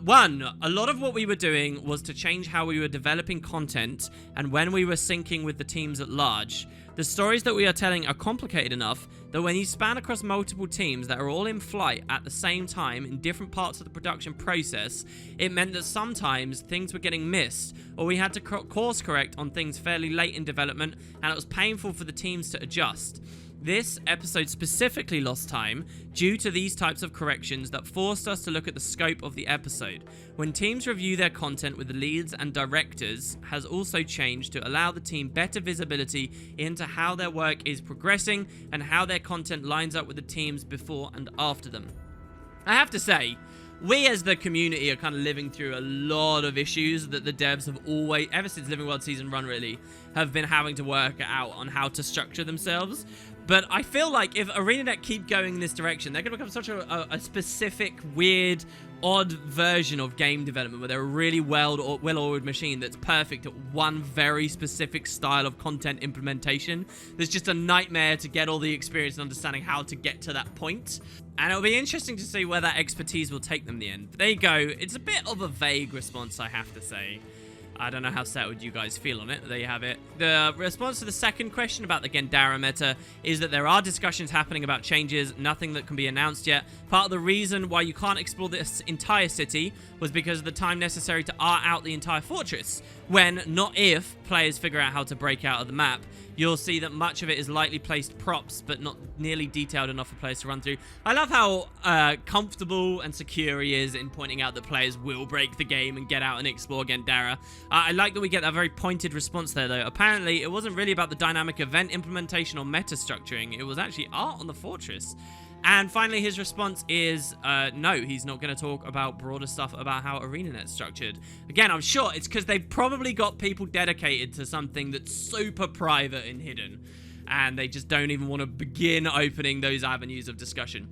One, a lot of what we were doing was to change how we were developing content and when we were syncing with the teams at large. The stories that we are telling are complicated enough that when you span across multiple teams that are all in flight at the same time in different parts of the production process, it meant that sometimes things were getting missed, or we had to course correct on things fairly late in development, and it was painful for the teams to adjust. This episode specifically lost time due to these types of corrections that forced us to look at the scope of the episode. When teams review their content with the leads and directors has also changed to allow the team better visibility into how their work is progressing and how their content lines up with the teams before and after them. I have to say, we as the community are kind of living through a lot of issues that the devs have always, ever since Living World Season 1 really, have been having to work out on how to structure themselves. But I feel like if ArenaNet keep going in this direction, they're going to become such a specific, weird, odd version of game development where they're a really well-oiled machine that's perfect at one very specific style of content implementation. There's just a nightmare to get all the experience and understanding how to get to that point. And it'll be interesting to see where that expertise will take them in the end. But there you go. It's a bit of a vague response, I have to say. I don't know how settled you guys feel on it. There you have it. The response to the second question about the Gandara meta is that there are discussions happening about changes, nothing that can be announced yet. Part of the reason why you can't explore this entire city was because of the time necessary to art out the entire fortress. When, not if, players figure out how to break out of the map, you'll see that much of it is lightly placed props, but not nearly detailed enough for players to run through. I love how comfortable and secure he is in pointing out that players will break the game and get out and explore Gandara. I like that we get that very pointed response there, though. Apparently, it wasn't really about the dynamic event implementation or meta structuring. It was actually art on the fortress. And finally, his response is, no, he's not going to talk about broader stuff about how ArenaNet's structured. Again, I'm sure it's because they've probably got people dedicated to something that's super private and hidden. And they just don't even want to begin opening those avenues of discussion.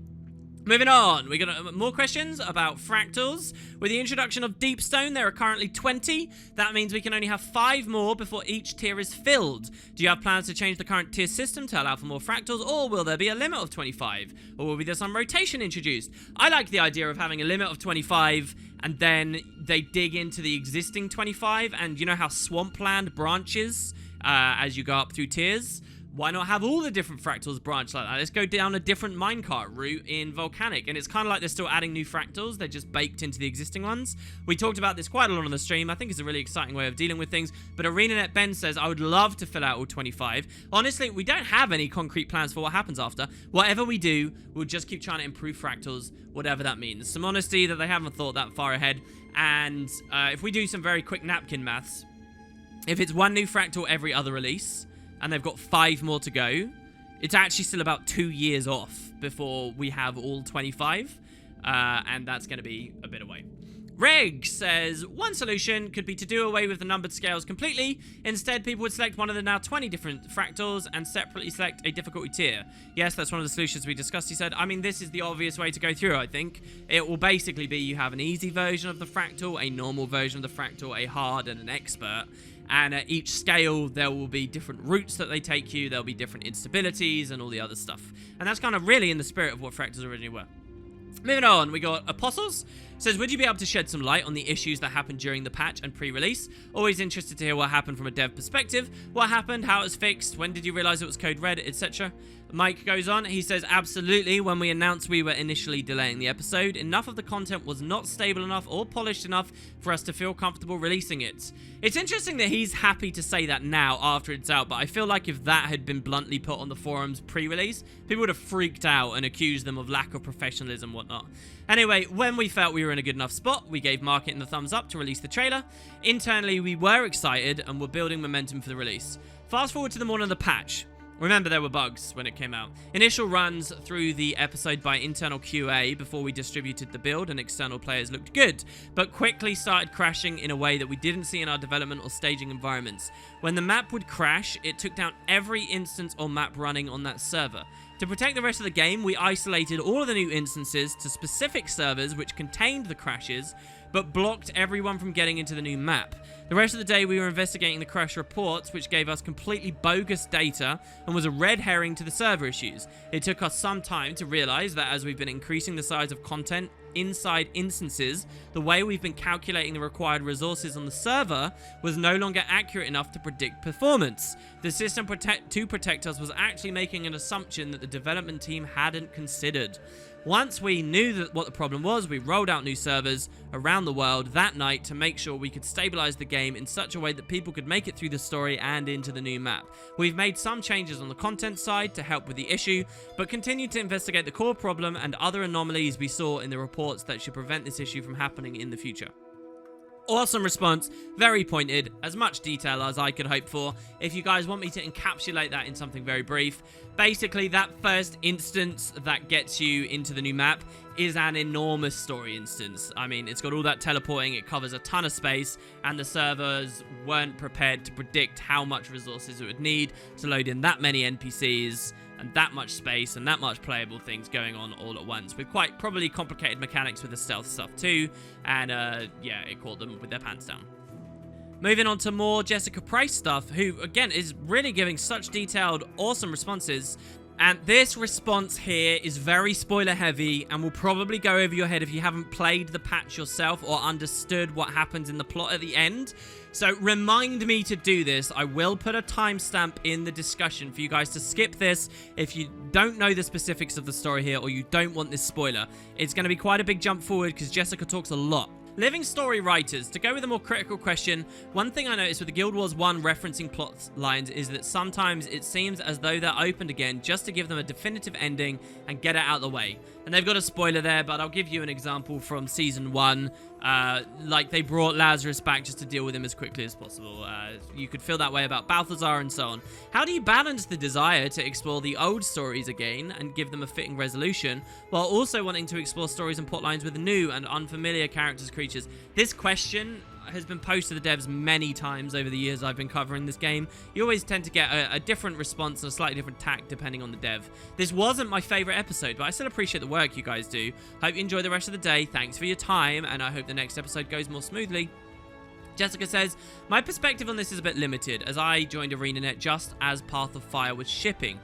Moving on, we got more questions about fractals. With the introduction of Deepstone, there are currently 20. That means we can only have 5 more before each tier is filled. Do you have plans to change the current tier system to allow for more fractals, or will there be a limit of 25? Or will there be some rotation introduced? I like the idea of having a limit of 25, and then they dig into the existing 25, and you know how Swampland branches as you go up through tiers? Why not have all the different fractals branch like that? Let's go down a different minecart route in Volcanic. And it's kind of like they're still adding new fractals. They're just baked into the existing ones. We talked about this quite a lot on the stream. I think it's a really exciting way of dealing with things. But ArenaNet Ben says, I would love to fill out all 25. Honestly, we don't have any concrete plans for what happens after. Whatever we do, we'll just keep trying to improve fractals, whatever that means. Some honesty that they haven't thought that far ahead. And if we do some very quick napkin maths, if it's 1 new fractal every other release, and they've got 5 more to go, it's actually still about 2 years off before we have all 25, and that's going to be a bit away. Reg says, one solution could be to do away with the numbered scales completely. Instead, people would select one of the now 20 different fractals and separately select a difficulty tier. Yes, that's one of the solutions we discussed, he said. I mean, this is the obvious way to go through, I think. It will basically be you have an easy version of the fractal, a normal version of the fractal, a hard, and an expert. And at each scale, there will be different routes that they take you. There'll be different instabilities and all the other stuff. And that's kind of really in the spirit of what fractals originally were. Moving on, we got Apostles. Says, would you be able to shed some light on the issues that happened during the patch and pre-release? Always interested to hear what happened from a dev perspective. What happened, how it was fixed, when did you realize it was code red, etc. Mike goes on, he says, absolutely, when we announced we were initially delaying the episode, enough of the content was not stable enough or polished enough for us to feel comfortable releasing it. It's interesting that he's happy to say that now after it's out, but I feel like if that had been bluntly put on the forums pre-release, people would have freaked out and accused them of lack of professionalism and whatnot. Anyway, when we felt we were in a good enough spot, we gave Market the thumbs up to release the trailer. Internally, we were excited and were building momentum for the release. Fast forward to the morning of the patch. Remember, there were bugs when it came out. Initial runs through the episode by internal QA before we distributed the build and external players looked good, but quickly started crashing in a way that we didn't see in our development or staging environments. When the map would crash, it took down every instance or map running on that server. To protect the rest of the game, we isolated all of the new instances to specific servers which contained the crashes, but blocked everyone from getting into the new map. The rest of the day, we were investigating the crash reports, which gave us completely bogus data and was a red herring to the server issues. It took us some time to realize that as we've been increasing the size of content inside instances, the way we've been calculating the required resources on the server was no longer accurate enough to predict performance. The system to protect us was actually making an assumption that the development team hadn't considered. Once we knew what the problem was, we rolled out new servers around the world that night to make sure we could stabilize the game in such a way that people could make it through the story and into the new map. We've made some changes on the content side to help with the issue, but continued to investigate the core problem and other anomalies we saw in the reports that should prevent this issue from happening in the future. Awesome response, very pointed, as much detail as I could hope for. If you guys want me to encapsulate that in something very brief, basically that first instance that gets you into the new map is an enormous story instance. I mean, it's got all that teleporting, it covers a ton of space, and the servers weren't prepared to predict how much resources it would need to load in that many NPCs, and that much space, and that much playable things going on all at once, with quite probably complicated mechanics with the stealth stuff too, and yeah, it caught them with their pants down. Moving on to more Jessica Price stuff, who, again, is really giving such detailed, awesome responses. And this response here is very spoiler heavy and will probably go over your head if you haven't played the patch yourself or understood what happens in the plot at the end. So remind me to do this. I will put a timestamp in the discussion for you guys to skip this if you don't know the specifics of the story here or you don't want this spoiler. It's going to be quite a big jump forward because Jessica talks a lot. Living story writers, to go with a more critical question, one thing I noticed with the Guild Wars 1 referencing plot lines is that sometimes it seems as though they're opened again just to give them a definitive ending and get it out of the way. And they've got a spoiler there, but I'll give you an example from Season 1. Like, they brought Lazarus back just to deal with him as quickly as possible. You could feel that way about Balthazar and so on. How do you balance the desire to explore the old stories again and give them a fitting resolution, while also wanting to explore stories and plot lines with new and unfamiliar characters, creatures? This question has been posed to the devs many times over the years I've been covering this game. You always tend to get a different response and a slightly different tack depending on the dev. This wasn't my favorite episode, but I still appreciate the work you guys do. Hope you enjoy the rest of the day. Thanks for your time, and I hope the next episode goes more smoothly. Jessica says, my perspective on this is a bit limited, as I joined ArenaNet just as Path of Fire was shipping.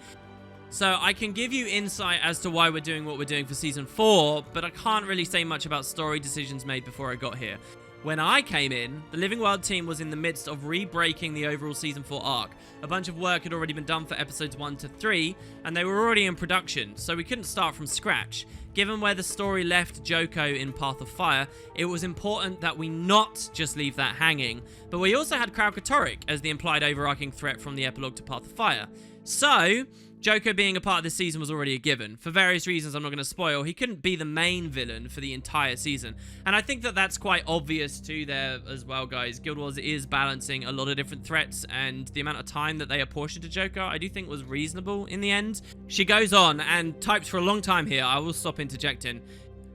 So I can give you insight as to why we're doing what we're doing for Season 4, but I can't really say much about story decisions made before I got here. When I came in, the Living Wild team was in the midst of re-breaking the overall Season 4 arc. A bunch of work had already been done for episodes 1 to 3, and they were already in production, so we couldn't start from scratch. Given where the story left Joko in Path of Fire, it was important that we not just leave that hanging, but we also had Kralkatorrik as the implied overarching threat from the epilogue to Path of Fire. So, Joko being a part of this season was already a given. For various reasons I'm not going to spoil, he couldn't be the main villain for the entire season. And I think that that's quite obvious too there as well, guys. Guild Wars is balancing a lot of different threats, and the amount of time that they apportioned to Joko, I do think was reasonable in the end. She goes on and types for a long time here. I will stop interjecting.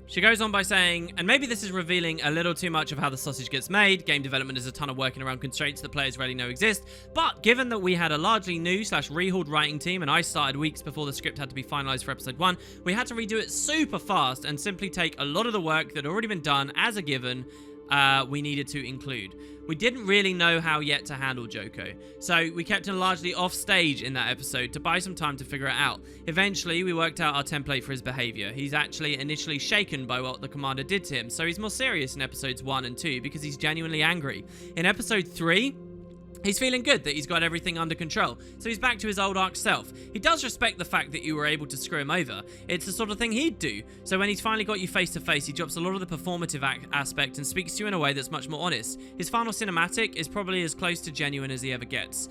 She goes on by saying, and maybe this is revealing a little too much of how the sausage gets made. Game development is a ton of working around constraints that players rarely know exist. But given that we had a largely new / rehauled writing team, and I started weeks before the script had to be finalized for episode 1, we had to redo it super fast and simply take a lot of the work that had already been done as a given we needed to include. We didn't really know how yet to handle Joko, so we kept him largely off stage in that episode to buy some time to figure it out. Eventually, we worked out our template for his behavior. He's actually initially shaken by what the commander did to him, so he's more serious in episodes 1 and 2 because he's genuinely angry. In episode 3, he's feeling good that he's got everything under control, so he's back to his old arc self. He does respect the fact that you were able to screw him over. It's the sort of thing he'd do. So when he's finally got you face to face, he drops a lot of the performative aspect and speaks to you in a way that's much more honest. His final cinematic is probably as close to genuine as he ever gets.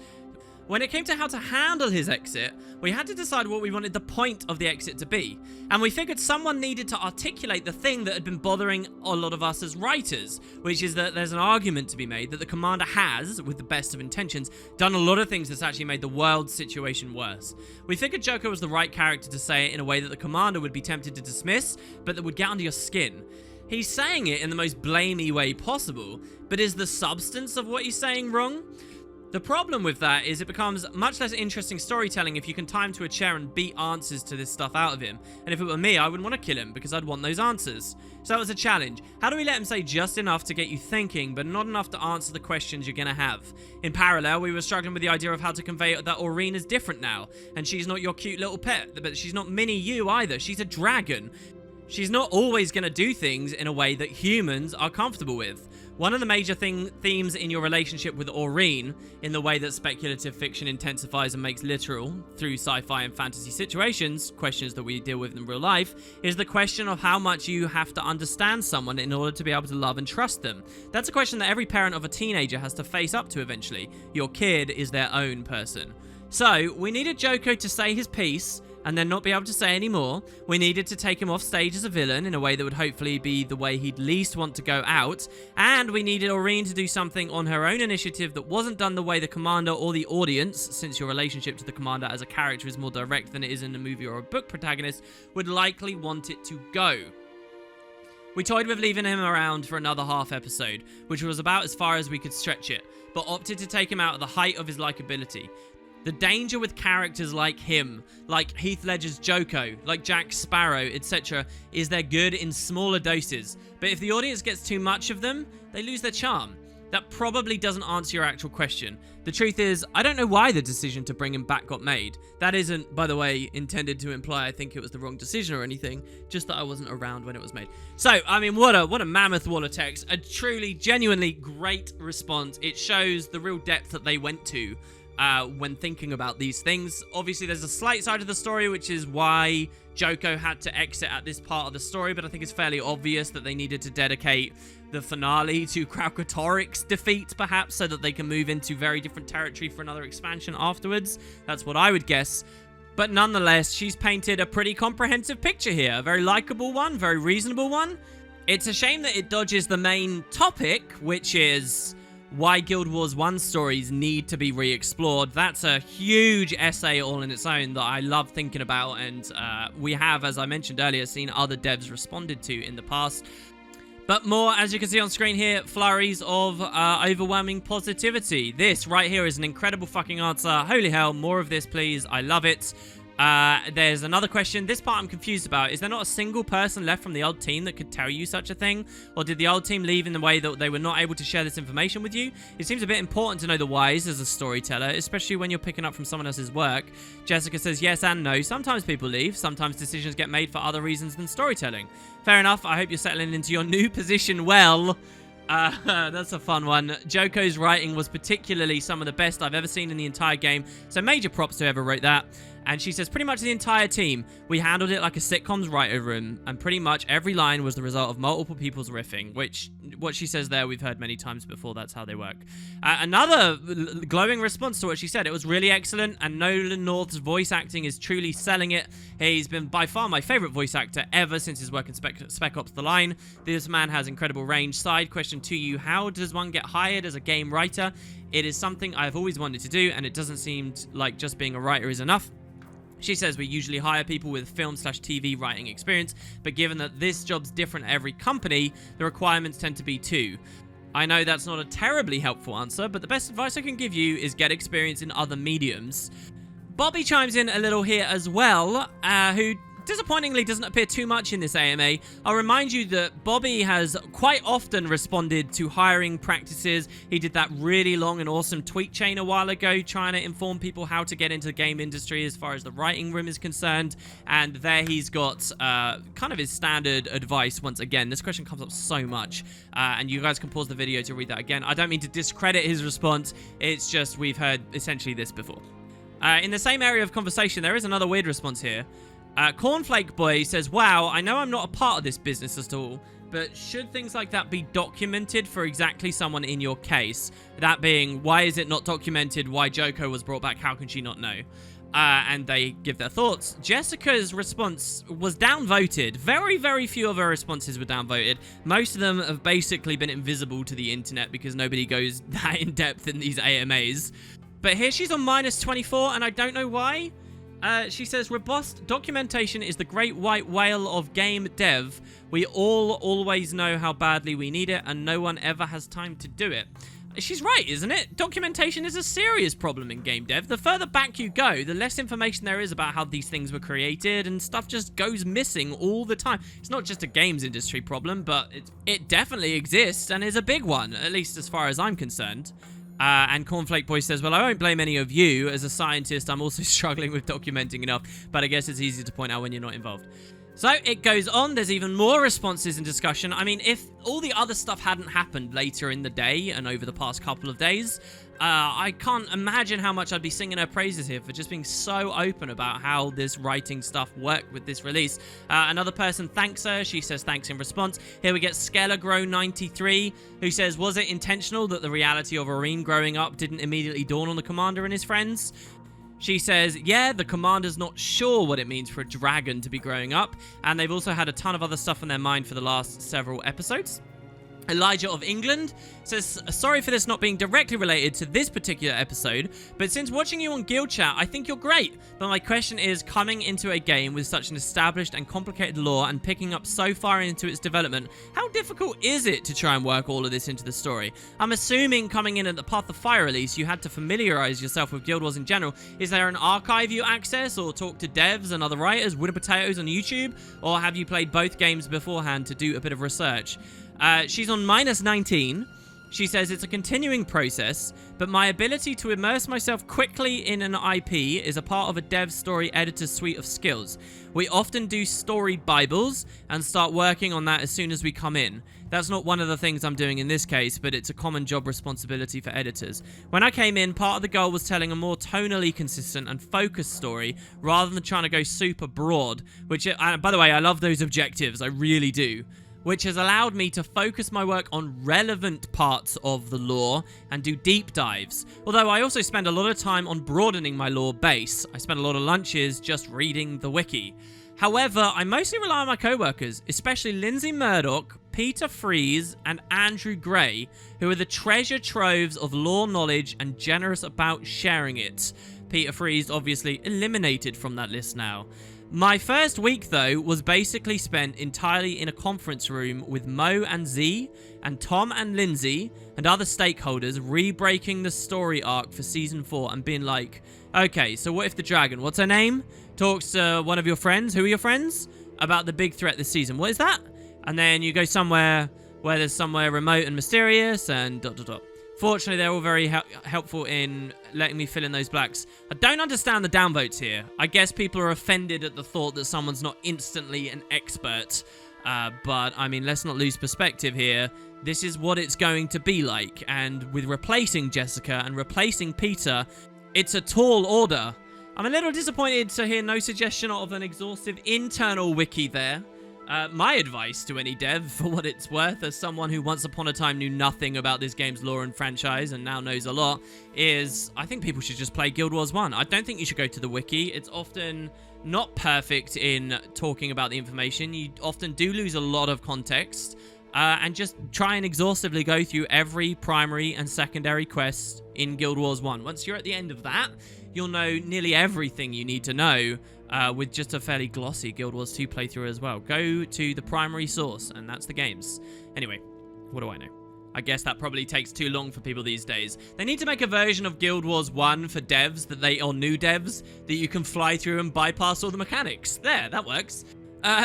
When it came to how to handle his exit, we had to decide what we wanted the point of the exit to be. And we figured someone needed to articulate the thing that had been bothering a lot of us as writers, which is that there's an argument to be made that the commander has, with the best of intentions, done a lot of things that's actually made the world's situation worse. We figured Joko was the right character to say it in a way that the commander would be tempted to dismiss, but that would get under your skin. He's saying it in the most blamey way possible, but is the substance of what he's saying wrong? The problem with that is it becomes much less interesting storytelling if you can tie him to a chair and beat answers to this stuff out of him. And if it were me, I wouldn't want to kill him because I'd want those answers. So that was a challenge. How do we let him say just enough to get you thinking, but not enough to answer the questions you're going to have? In parallel, we were struggling with the idea of how to convey that Aurene is different now. And she's not your cute little pet, but she's not mini you either. She's a dragon. She's not always going to do things in a way that humans are comfortable with. One of the major themes in your relationship with Aurene, in the way that speculative fiction intensifies and makes literal through sci-fi and fantasy situations, questions that we deal with in real life, is the question of how much you have to understand someone in order to be able to love and trust them. That's a question that every parent of a teenager has to face up to eventually. Your kid is their own person. So, we needed Joko to say his piece, and then not be able to say any more. We needed to take him off stage as a villain in a way that would hopefully be the way he'd least want to go out, and we needed Aurene to do something on her own initiative that wasn't done the way the commander or the audience, since your relationship to the commander as a character is more direct than it is in a movie or a book protagonist, would likely want it to go. We toyed with leaving him around for another half episode, which was about as far as we could stretch it, but opted to take him out at the height of his likability. The danger with characters like him, like Heath Ledger's Joko, like Jack Sparrow, etc., is they're good in smaller doses. But if the audience gets too much of them, they lose their charm. That probably doesn't answer your actual question. The truth is, I don't know why the decision to bring him back got made. That isn't, by the way, intended to imply I think it was the wrong decision or anything, just that I wasn't around when it was made. So, I mean, what a mammoth wall of text. A truly, genuinely great response. It shows the real depth that they went to when thinking about these things. Obviously, there's a slight side of the story, which is why Joko had to exit at this part of the story, but I think it's fairly obvious that they needed to dedicate the finale to Kralkatorrik's defeat, perhaps, so that they can move into very different territory for another expansion afterwards. That's what I would guess. But nonetheless, she's painted a pretty comprehensive picture here. A very likable one, very reasonable one. It's a shame that it dodges the main topic, which is why Guild Wars 1 stories need to be re-explored. That's a huge essay all in its own that I love thinking about, and we have, as I mentioned earlier, seen other devs responded to in the past. But more, as you can see on screen here, flurries of overwhelming positivity. This right here is an incredible fucking answer. Holy hell, more of this, please. I love it. There's another question. This part I'm confused about. Is there not a single person left from the old team that could tell you such a thing? Or did the old team leave in the way that they were not able to share this information with you? It seems a bit important to know the whys as a storyteller, especially when you're picking up from someone else's work. Jessica says yes and no. Sometimes people leave. Sometimes decisions get made for other reasons than storytelling. Fair enough. I hope you're settling into your new position well. That's a fun one. Joko's writing was particularly some of the best I've ever seen in the entire game, so major props to whoever wrote that. And she says pretty much the entire team, we handled it like a sitcom's writer room, and pretty much every line was the result of multiple people's riffing, which, what she says there, we've heard many times before. That's how they work. Another glowing response to what she said. It was really excellent, and Nolan North's voice acting is truly selling it. He's been by far my favorite voice actor ever since his work in Spec Ops The Line. This man has incredible range. Side question to you, how does one get hired as a game writer? It is something I've always wanted to do, and it doesn't seem like just being a writer is enough. She says we usually hire people with film/TV writing experience, but given that this job's different at every company, the requirements tend to be too. I know that's not a terribly helpful answer, but the best advice I can give you is get experience in other mediums. Bobby chimes in a little here as well, who disappointingly doesn't appear too much in this AMA. I'll remind you that Bobby has quite often responded to hiring practices. He did that really long and awesome tweet chain a while ago, trying to inform people how to get into the game industry as far as the writing room is concerned. And there he's got kind of his standard advice once again. This question comes up so much, and you guys can pause the video to read that again. I don't mean to discredit his response. It's just we've heard essentially this before. In the same area of conversation, there is another weird response here. Cornflake Boy says, wow, I know I'm not a part of this business at all, but should things like that be documented for exactly someone in your case? That being, why is it not documented why Joko was brought back? How can she not know? And they give their thoughts. Jessica's response was downvoted. Very, very few of her responses were downvoted. Most of them have basically been invisible to the internet because nobody goes that in depth in these AMAs. But here she's on -24, and I don't know why. She says, robust documentation is the great white whale of game dev. We all always know how badly we need it, and no one ever has time to do it. She's right, isn't it? Documentation is a serious problem in game dev. The further back you go, the less information there is about how these things were created, and stuff just goes missing all the time. It's not just a games industry problem, but it definitely exists and is a big one, at least as far as I'm concerned. And Cornflake Boy says, well, I won't blame any of you. As a scientist, I'm also struggling with documenting enough, but I guess it's easy to point out when you're not involved. So it goes on. There's even more responses and discussion. I mean, if all the other stuff hadn't happened later in the day and over the past couple of days, I can't imagine how much I'd be singing her praises here for just being so open about how this writing stuff worked with this release. Another person thanks her. She says thanks in response. Here we get SkellerGrow93, who says, was it intentional that the reality of Irene growing up didn't immediately dawn on the commander and his friends? She says, yeah, the commander's not sure what it means for a dragon to be growing up, and they've also had a ton of other stuff on their mind for the last several episodes. Elijah of England says, sorry for this not being directly related to this particular episode, but since watching you on Guild Chat, I think you're great. But my question is, coming into a game with such an established and complicated lore and picking up so far into its development, how difficult is it to try and work all of this into the story? I'm assuming coming in at the Path of Fire release, you had to familiarize yourself with Guild Wars in general. Is there an archive you access or talk to devs and other writers, Wood Potatoes on YouTube? Or have you played both games beforehand to do a bit of research? She's on -19. She says, it's a continuing process, but my ability to immerse myself quickly in an IP is a part of a dev story editor's suite of skills. We often do story bibles and start working on that as soon as we come in. That's not one of the things I'm doing in this case, but it's a common job responsibility for editors. When I came in, part of the goal was telling a more tonally consistent and focused story rather than trying to go super broad, which, by the way, I love those objectives. I really do. which has allowed me to focus my work on relevant parts of the lore and do deep dives. Although I also spend a lot of time on broadening my lore base. I spend a lot of lunches just reading the wiki. However, I mostly rely on my co-workers, especially Lindsay Murdoch, Peter Freeze, and Andrew Gray, who are the treasure troves of lore knowledge and generous about sharing it. Peter Freeze obviously eliminated from that list now. My first week, though, was basically spent entirely in a conference room with Mo and Z, and Tom and Lindsay, and other stakeholders, re-breaking the story arc for Season 4 and being like, okay, so what if the dragon, what's her name, talks to one of your friends, who are your friends, about the big threat this season? What is that? And then you go somewhere where there's somewhere remote and mysterious and ... Fortunately, they're all very helpful in letting me fill in those blanks. I don't understand the downvotes here. I guess people are offended at the thought that someone's not instantly an expert. But, I mean, let's not lose perspective here. This is what it's going to be like. And with replacing Jessica and replacing Peter, it's a tall order. I'm a little disappointed to hear no suggestion of an exhaustive internal wiki there. My advice to any dev, for what it's worth, as someone who once upon a time knew nothing about this game's lore and franchise and now knows a lot, is I think people should just play Guild Wars 1. I don't think you should go to the wiki. It's often not perfect in talking about the information. You often do lose a lot of context. And just try and exhaustively go through every primary and secondary quest in Guild Wars 1. Once you're at the end of that, you'll know nearly everything you need to know with just a fairly glossy Guild Wars 2 playthrough as well. Go to the primary source, and that's the games. Anyway, what do I know? I guess that probably takes too long for people these days. They need to make a version of Guild Wars 1 for devs, or new devs, that you can fly through and bypass all the mechanics. There, that works.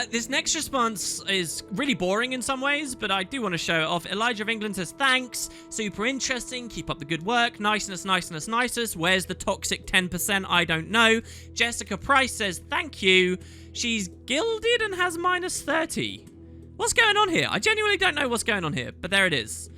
This next response is really boring in some ways, but I do want to show it off. Elijah of England says, thanks, super interesting, keep up the good work, niceness, where's the toxic 10%, I don't know. Jessica Price says, thank you, she's gilded and has minus 30. What's going on here? I genuinely don't know what's going on here, but there it is.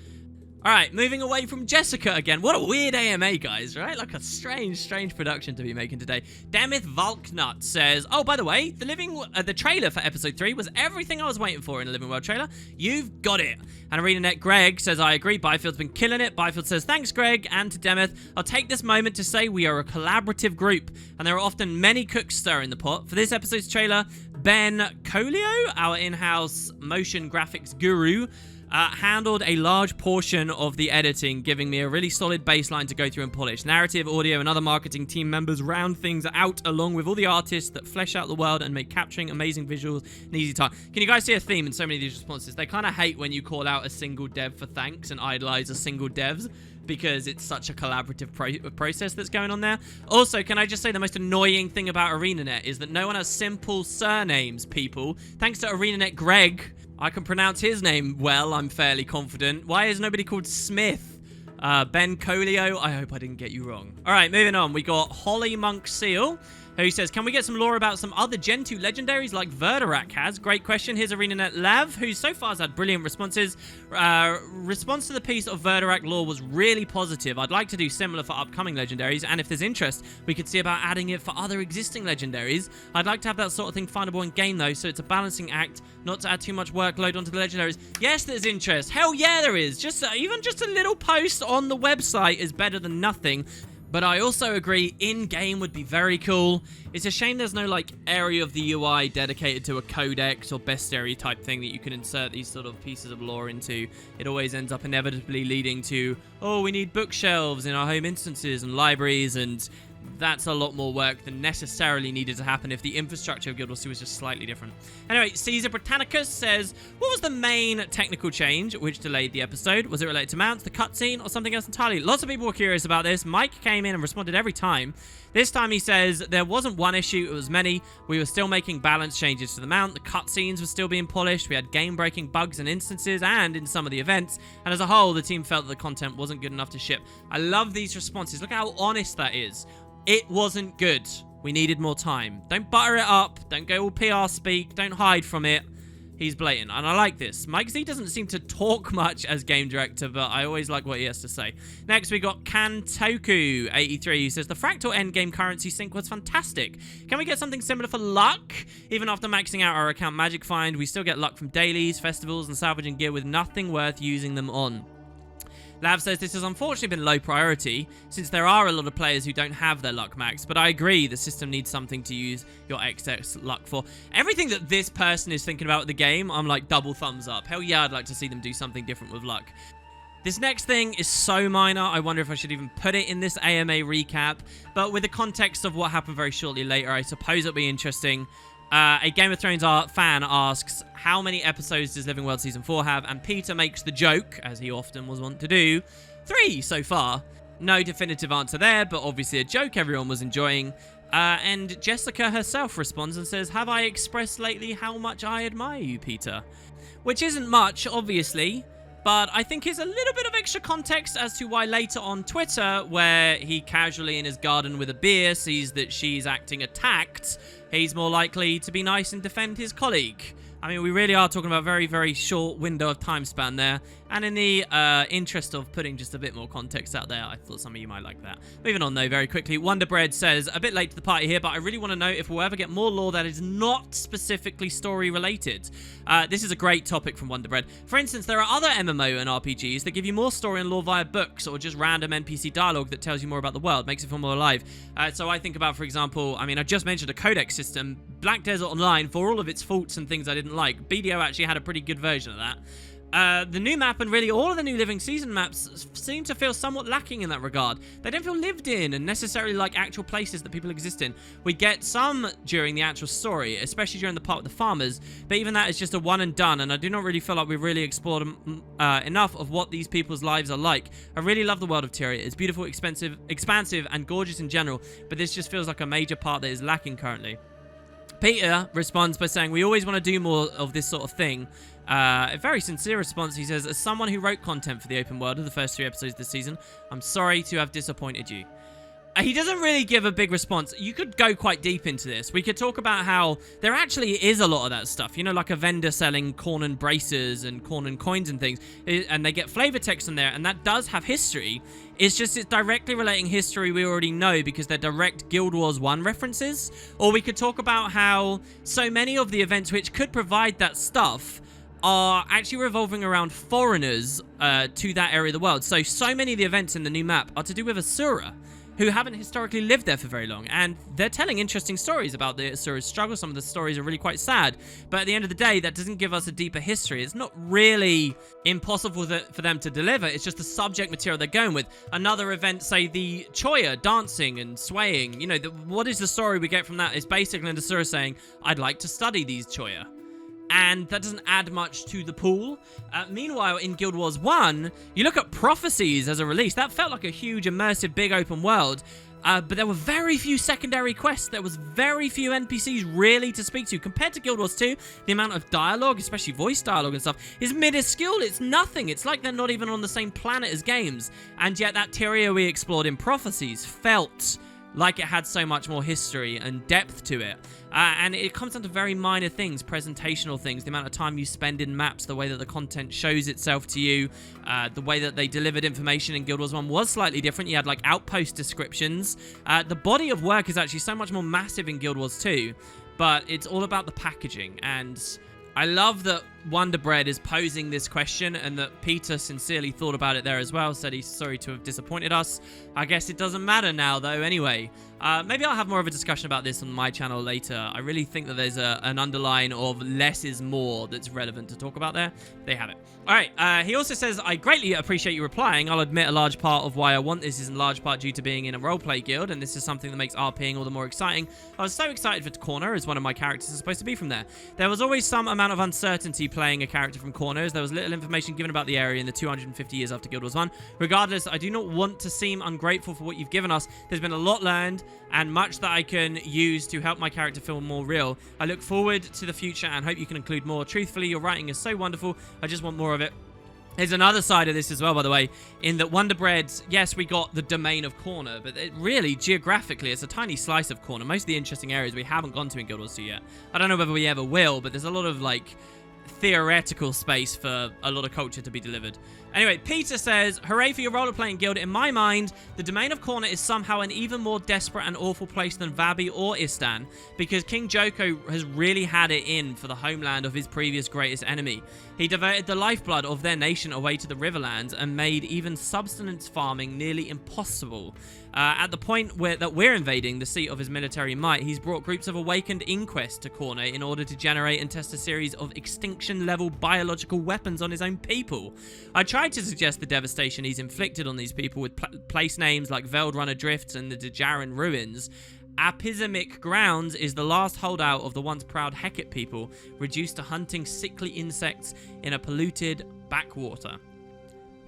Alright, moving away from Jessica again. What a weird AMA, guys, right? Like a strange production to be making today. Demith Valknut says, oh, by the way, the trailer for episode 3 was everything I was waiting for in a Living World trailer. You've got it. And ArenaNet Greg says, I agree, Byfield's been killing it. Byfield says, thanks, Greg. And to Demith, I'll take this moment to say we are a collaborative group, and there are often many cooks stirring the pot. For this episode's trailer, Ben Colio, our in-house motion graphics guru, handled a large portion of the editing, giving me a really solid baseline to go through and polish. Narrative, audio, and other marketing team members round things out along with all the artists that flesh out the world and make capturing amazing visuals an easy task. Can you guys see a theme in so many of these responses? They kind of hate when you call out a single dev for thanks and idolize a single devs, because it's such a collaborative process that's going on there. Also, can I just say the most annoying thing about ArenaNet is that no one has simple surnames, people. Thanks to ArenaNet Greg, I can pronounce his name well, I'm fairly confident. Why is nobody called Smith? Ben Colio, I hope I didn't get you wrong. All right, moving on. We got Holly Monk Seal, who says, can we get some lore about some other Gen 2 legendaries like Verderak has? Great question. Here's ArenaNet Lav, who so far has had brilliant responses. Response to the piece of Verderak lore was really positive. I'd like to do similar for upcoming legendaries, and if there's interest, we could see about adding it for other existing legendaries. I'd like to have that sort of thing findable in game, though, so it's a balancing act, not to add too much workload onto the legendaries. Yes, there's interest. Hell yeah, there is. Even just a little post on the website is better than nothing. But I also agree, in-game would be very cool. It's a shame there's no, area of the UI dedicated to a codex or bestiary type thing that you can insert these sort of pieces of lore into. It always ends up inevitably leading to, oh, we need bookshelves in our home instances and libraries, and that's a lot more work than necessarily needed to happen if the infrastructure of Guild Wars 2 was just slightly different. Anyway, Caesar Britannicus says, what was the main technical change which delayed the episode? Was it related to mounts, the cutscene, or something else entirely? Lots of people were curious about this. Mike came in and responded every time. This time he says, there wasn't one issue, it was many. We were still making balance changes to the mount. The cutscenes were still being polished. We had game-breaking bugs and instances and in some of the events. And as a whole, the team felt that the content wasn't good enough to ship. I love these responses. Look how honest that is. It wasn't good. We needed more time. Don't butter it up. Don't go all PR speak. Don't hide from it. He's blatant, and I like this. Mike Z doesn't seem to talk much as game director, but I always like what he has to say. Next, we got Kantoku83, who says, the Fractal endgame currency sync was fantastic. Can we get something similar for luck? Even after maxing out our account magic find, we still get luck from dailies, festivals, and salvaging gear with nothing worth using them on. Lav says this has unfortunately been low priority, since there are a lot of players who don't have their luck max, but I agree the system needs something to use your excess luck for. Everything that this person is thinking about the game, I'm like double thumbs up. Hell yeah, I'd like to see them do something different with luck. This next thing is so minor, I wonder if I should even put it in this AMA recap, but with the context of what happened very shortly later, I suppose it'll be interesting. A Game of Thrones fan asks, how many episodes does Living World Season 4 have? And Peter makes the joke, as he often was wont to do, 3 so far. No definitive answer there, but obviously a joke everyone was enjoying. And Jessica herself responds and says, have I expressed lately how much I admire you, Peter? Which isn't much, obviously, but I think is a little bit of extra context as to why later on Twitter, where he casually in his garden with a beer sees that she's acting attacked, he's more likely to be nice and defend his colleague. I mean, we really are talking about a very, very short window of time span there. And in the interest of putting just a bit more context out there, I thought some of you might like that. Moving on, though, very quickly. Wonderbread says, a bit late to the party here, but I really want to know if we'll ever get more lore that is not specifically story-related. This is a great topic from Wonderbread. For instance, there are other MMO and RPGs that give you more story and lore via books or just random NPC dialogue that tells you more about the world, makes it feel more alive. So I think about, for example, I mean, I just mentioned a codex system. Black Desert Online, for all of its faults and things I didn't like, BDO actually had a pretty good version of that. The new map and really all of the new Living Season maps seem to feel somewhat lacking in that regard. They don't feel lived in and necessarily like actual places that people exist in. We get some during the actual story, especially during the part with the farmers, but even that is just a one and done, and I do not really feel like we've really explored enough of what these people's lives are like. I really love the world of Tyria. It's beautiful, expansive, and gorgeous in general, but this just feels like a major part that is lacking currently. Peter responds by saying, we always want to do more of this sort of thing. A very sincere response. He says, as someone who wrote content for the open world of the first 3 episodes this season, I'm sorry to have disappointed you. He doesn't really give a big response. You could go quite deep into this. We could talk about how there actually is a lot of that stuff. You know, like a vendor selling corn and braces and corn and coins and things. And they get flavor text in there, and that does have history. It's directly relating history we already know because they're direct Guild Wars 1 references. Or we could talk about how so many of the events which could provide that stuff are actually revolving around foreigners to that area of the world. So many of the events in the new map are to do with Asura, who haven't historically lived there for very long. And they're telling interesting stories about the Asura's struggle. Some of the stories are really quite sad. But at the end of the day, that doesn't give us a deeper history. It's not really impossible for them to deliver. It's just the subject material they're going with. Another event, say the Choya dancing and swaying. You know, what is the story we get from that? It's basically an Asura saying, I'd like to study these Choya. And that doesn't add much to the pool. Meanwhile, in Guild Wars 1, you look at Prophecies as a release. That felt like a huge, immersive, big open world. But there were very few secondary quests. There was very few NPCs really to speak to. Compared to Guild Wars 2, the amount of dialogue, especially voice dialogue and stuff, is minuscule. It's nothing. It's like they're not even on the same planet as games. And yet that Tyria we explored in Prophecies felt like it had so much more history and depth to it. And it comes down to very minor things, presentational things, the amount of time you spend in maps, the way that the content shows itself to you, the way that they delivered information in Guild Wars 1 was slightly different. You had like outpost descriptions. The body of work is actually so much more massive in Guild Wars 2, but it's all about the packaging. And I love that Wonderbread is posing this question and that Peter sincerely thought about it there as well, said he's sorry to have disappointed us. I guess it doesn't matter now though anyway. Maybe I'll have more of a discussion about this on my channel later. I really think that there's an underline of less is more that's relevant to talk about there. They have it. Alright, he also says, I greatly appreciate you replying. I'll admit a large part of why I want this is in large part due to being in a roleplay guild, and this is something that makes RPing all the more exciting. I was so excited for Corner, as one of my characters is supposed to be from there. There was always some amount of uncertainty playing a character from Corners. There was little information given about the area in the 250 years after Guild Wars 1. Regardless, I do not want to seem ungrateful for what you've given us. There's been a lot learned and much that I can use to help my character feel more real. I look forward to the future and hope you can include more. Truthfully, your writing is so wonderful. I just want more of it. There's another side of this as well, by the way, in that Wonderbread, yes, we got the domain of Corner, but it really, geographically, it's a tiny slice of Corner. Most of the interesting areas we haven't gone to in Guild Wars 2 yet. I don't know whether we ever will, but there's a lot of, like, theoretical space for a lot of culture to be delivered. Anyway, Peter says, hooray for your roller-playing guild. In my mind, the domain of Corner is somehow an even more desperate and awful place than Vabi or Istan, because King Joko has really had it in for the homeland of his previous greatest enemy. He diverted the lifeblood of their nation away to the Riverlands and made even subsistence farming nearly impossible. At the point that we're invading the seat of his military might, he's brought groups of awakened inquests to Corner in order to generate and test a series of extinction-level biological weapons on his own people. I tried to suggest the devastation he's inflicted on these people with place names like Veldrunner Drifts and the Dejarin Ruins. Apizemic Grounds is the last holdout of the once proud Hecate people, reduced to hunting sickly insects in a polluted backwater.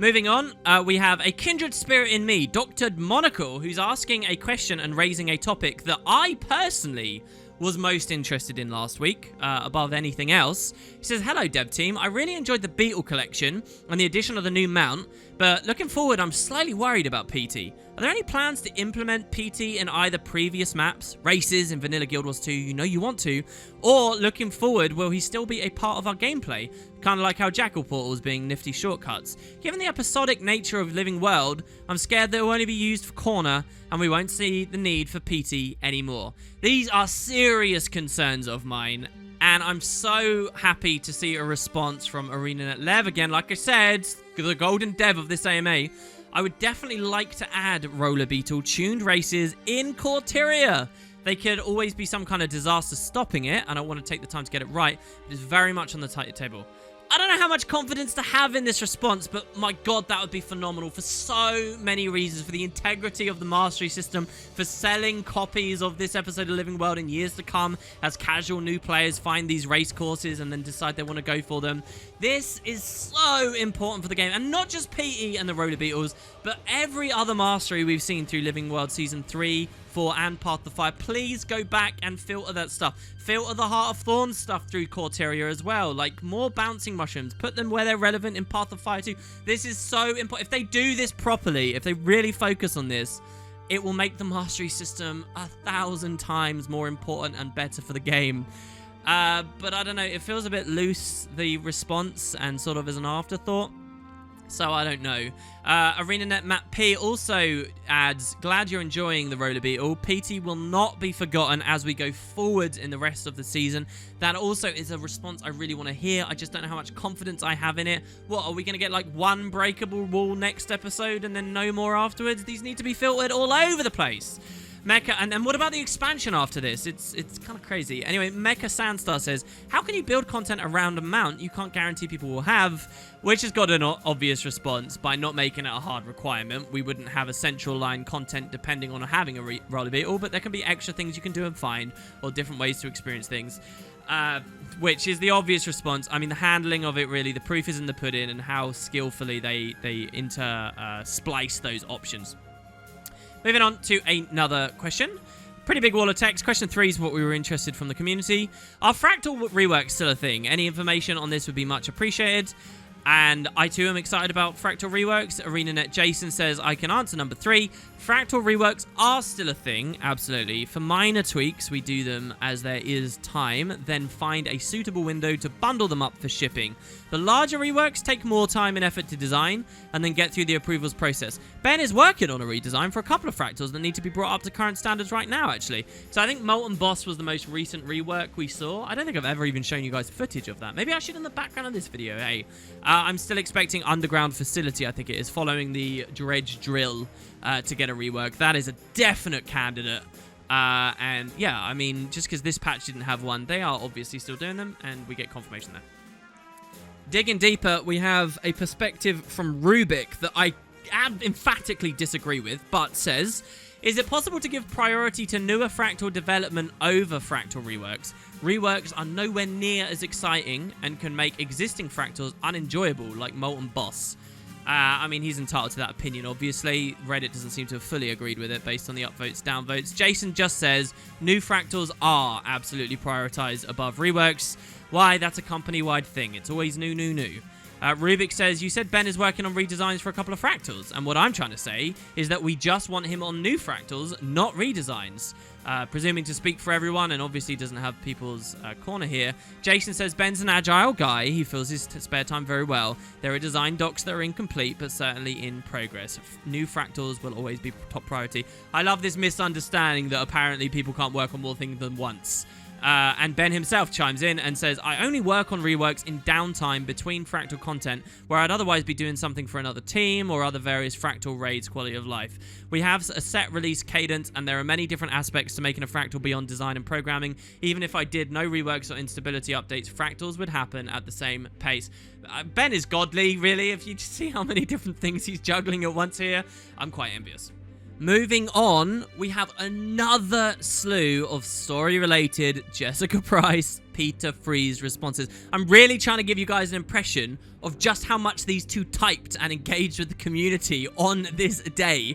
Moving on, we have a kindred spirit in me, Dr. Monocle, who's asking a question and raising a topic that I personally was most interested in last week, above anything else. He says, hello dev team, I really enjoyed the Beetle collection and the addition of the new mount, but looking forward I'm slightly worried about PT. Are there any plans to implement PT in either previous maps, races in Vanilla Guild Wars 2, you know you want to, or looking forward, will he still be a part of our gameplay? Kind of like how Jackal Portal's being nifty shortcuts. Given the episodic nature of Living World, I'm scared that it will only be used for Corner, and we won't see the need for PT anymore. These are serious concerns of mine, and I'm so happy to see a response from ArenaNet Lev again. Like I said, the golden dev of this AMA, I would definitely like to add Roller Beetle tuned races in Corteria. They could always be some kind of disaster stopping it, and I want to take the time to get it right. It is very much on the tighter table. I don't know how much confidence to have in this response, but my god, that would be phenomenal for so many reasons. For the integrity of the mastery system, for selling copies of this episode of Living World in years to come as casual new players find these race courses and then decide they want to go for them. This is so important for the game, and not just PE and the Roller Beetles, but every other mastery we've seen through Living World Season 3, 4, and Path to Fire. Please go back and filter that stuff. Filter the Heart of Thorns stuff through Corteria as well. Like, more bouncing mushrooms. Put them where they're relevant in Path of Fire too. This is so important. If they do this properly, if they really focus on this, it will make the mastery system 1,000 times more important and better for the game. But I don't know, it feels a bit loose, the response, and sort of as an afterthought. So I don't know. ArenaNet Matt P also adds, glad you're enjoying the Roller Beetle. PT will not be forgotten as we go forward in the rest of the season. That also is a response I really want to hear. I just don't know how much confidence I have in it. What, are we going to get like one breakable wall next episode and then no more afterwards? These need to be filtered all over the place. Mecha, and what about the expansion after this? It's kind of crazy. Anyway, Mecha Sandstar says, how can you build content around a mount you can't guarantee people will have? Which has got an obvious response by not making it a hard requirement. We wouldn't have a central line content depending on having a Roller Beetle, but there can be extra things you can do and find, or different ways to experience things. Which is the obvious response. I mean, the handling of it, really, the proof is in the pudding, and how skillfully they splice those options. Moving on to another question. Pretty big wall of text. Question 3 is what we were interested from the community. Are Fractal reworks still a thing? Any information on this would be much appreciated. And I too am excited about Fractal reworks. ArenaNet Jason says, I can answer number 3. Fractal reworks are still a thing, absolutely. For minor tweaks, we do them as there is time, then find a suitable window to bundle them up for shipping. The larger reworks take more time and effort to design, and then get through the approvals process. Ben is working on a redesign for a couple of Fractals that need to be brought up to current standards right now, actually. So I think Molten Boss was the most recent rework we saw. I don't think I've ever even shown you guys footage of that. Maybe I should in the background of this video, hey. I'm still expecting Underground Facility, I think it is, following the Dredge Drill to get a rework. That is a definite candidate. And yeah, I mean, just because this patch didn't have one, they are obviously still doing them, and we get confirmation there. Digging deeper, we have a perspective from Rubik that I emphatically disagree with, but says, is it possible to give priority to newer Fractal development over Fractal reworks? Reworks are nowhere near as exciting and can make existing Fractals unenjoyable, like Molten Boss. I mean, he's entitled to that opinion, obviously. Reddit doesn't seem to have fully agreed with it based on the upvotes, downvotes. Jason just says, new Fractals are absolutely prioritized above reworks. Why? That's a company-wide thing. It's always new, new, new. Rubik says, you said Ben is working on redesigns for a couple of Fractals. And what I'm trying to say is that we just want him on new Fractals, not redesigns. Presuming to speak for everyone, and obviously doesn't have people's corner here. Jason says, Ben's an agile guy. He fills his spare time very well. There are design docs that are incomplete, but certainly in progress. New Fractals will always be top priority. I love this misunderstanding that apparently people can't work on more things than once. And Ben himself chimes in and says, I only work on reworks in downtime between Fractal content where I'd otherwise be doing something for another team or other various Fractal raids quality of life. We have a set release cadence and there are many different aspects to making a Fractal beyond design and programming. Even if I did no reworks or instability updates, Fractals would happen at the same pace. Ben is godly, really. If you just see how many different things he's juggling at once here, I'm quite envious. Moving on, we have another slew of story-related Jessica Price, Peter Freeze responses. I'm really trying to give you guys an impression of just how much these two typed and engaged with the community on this day.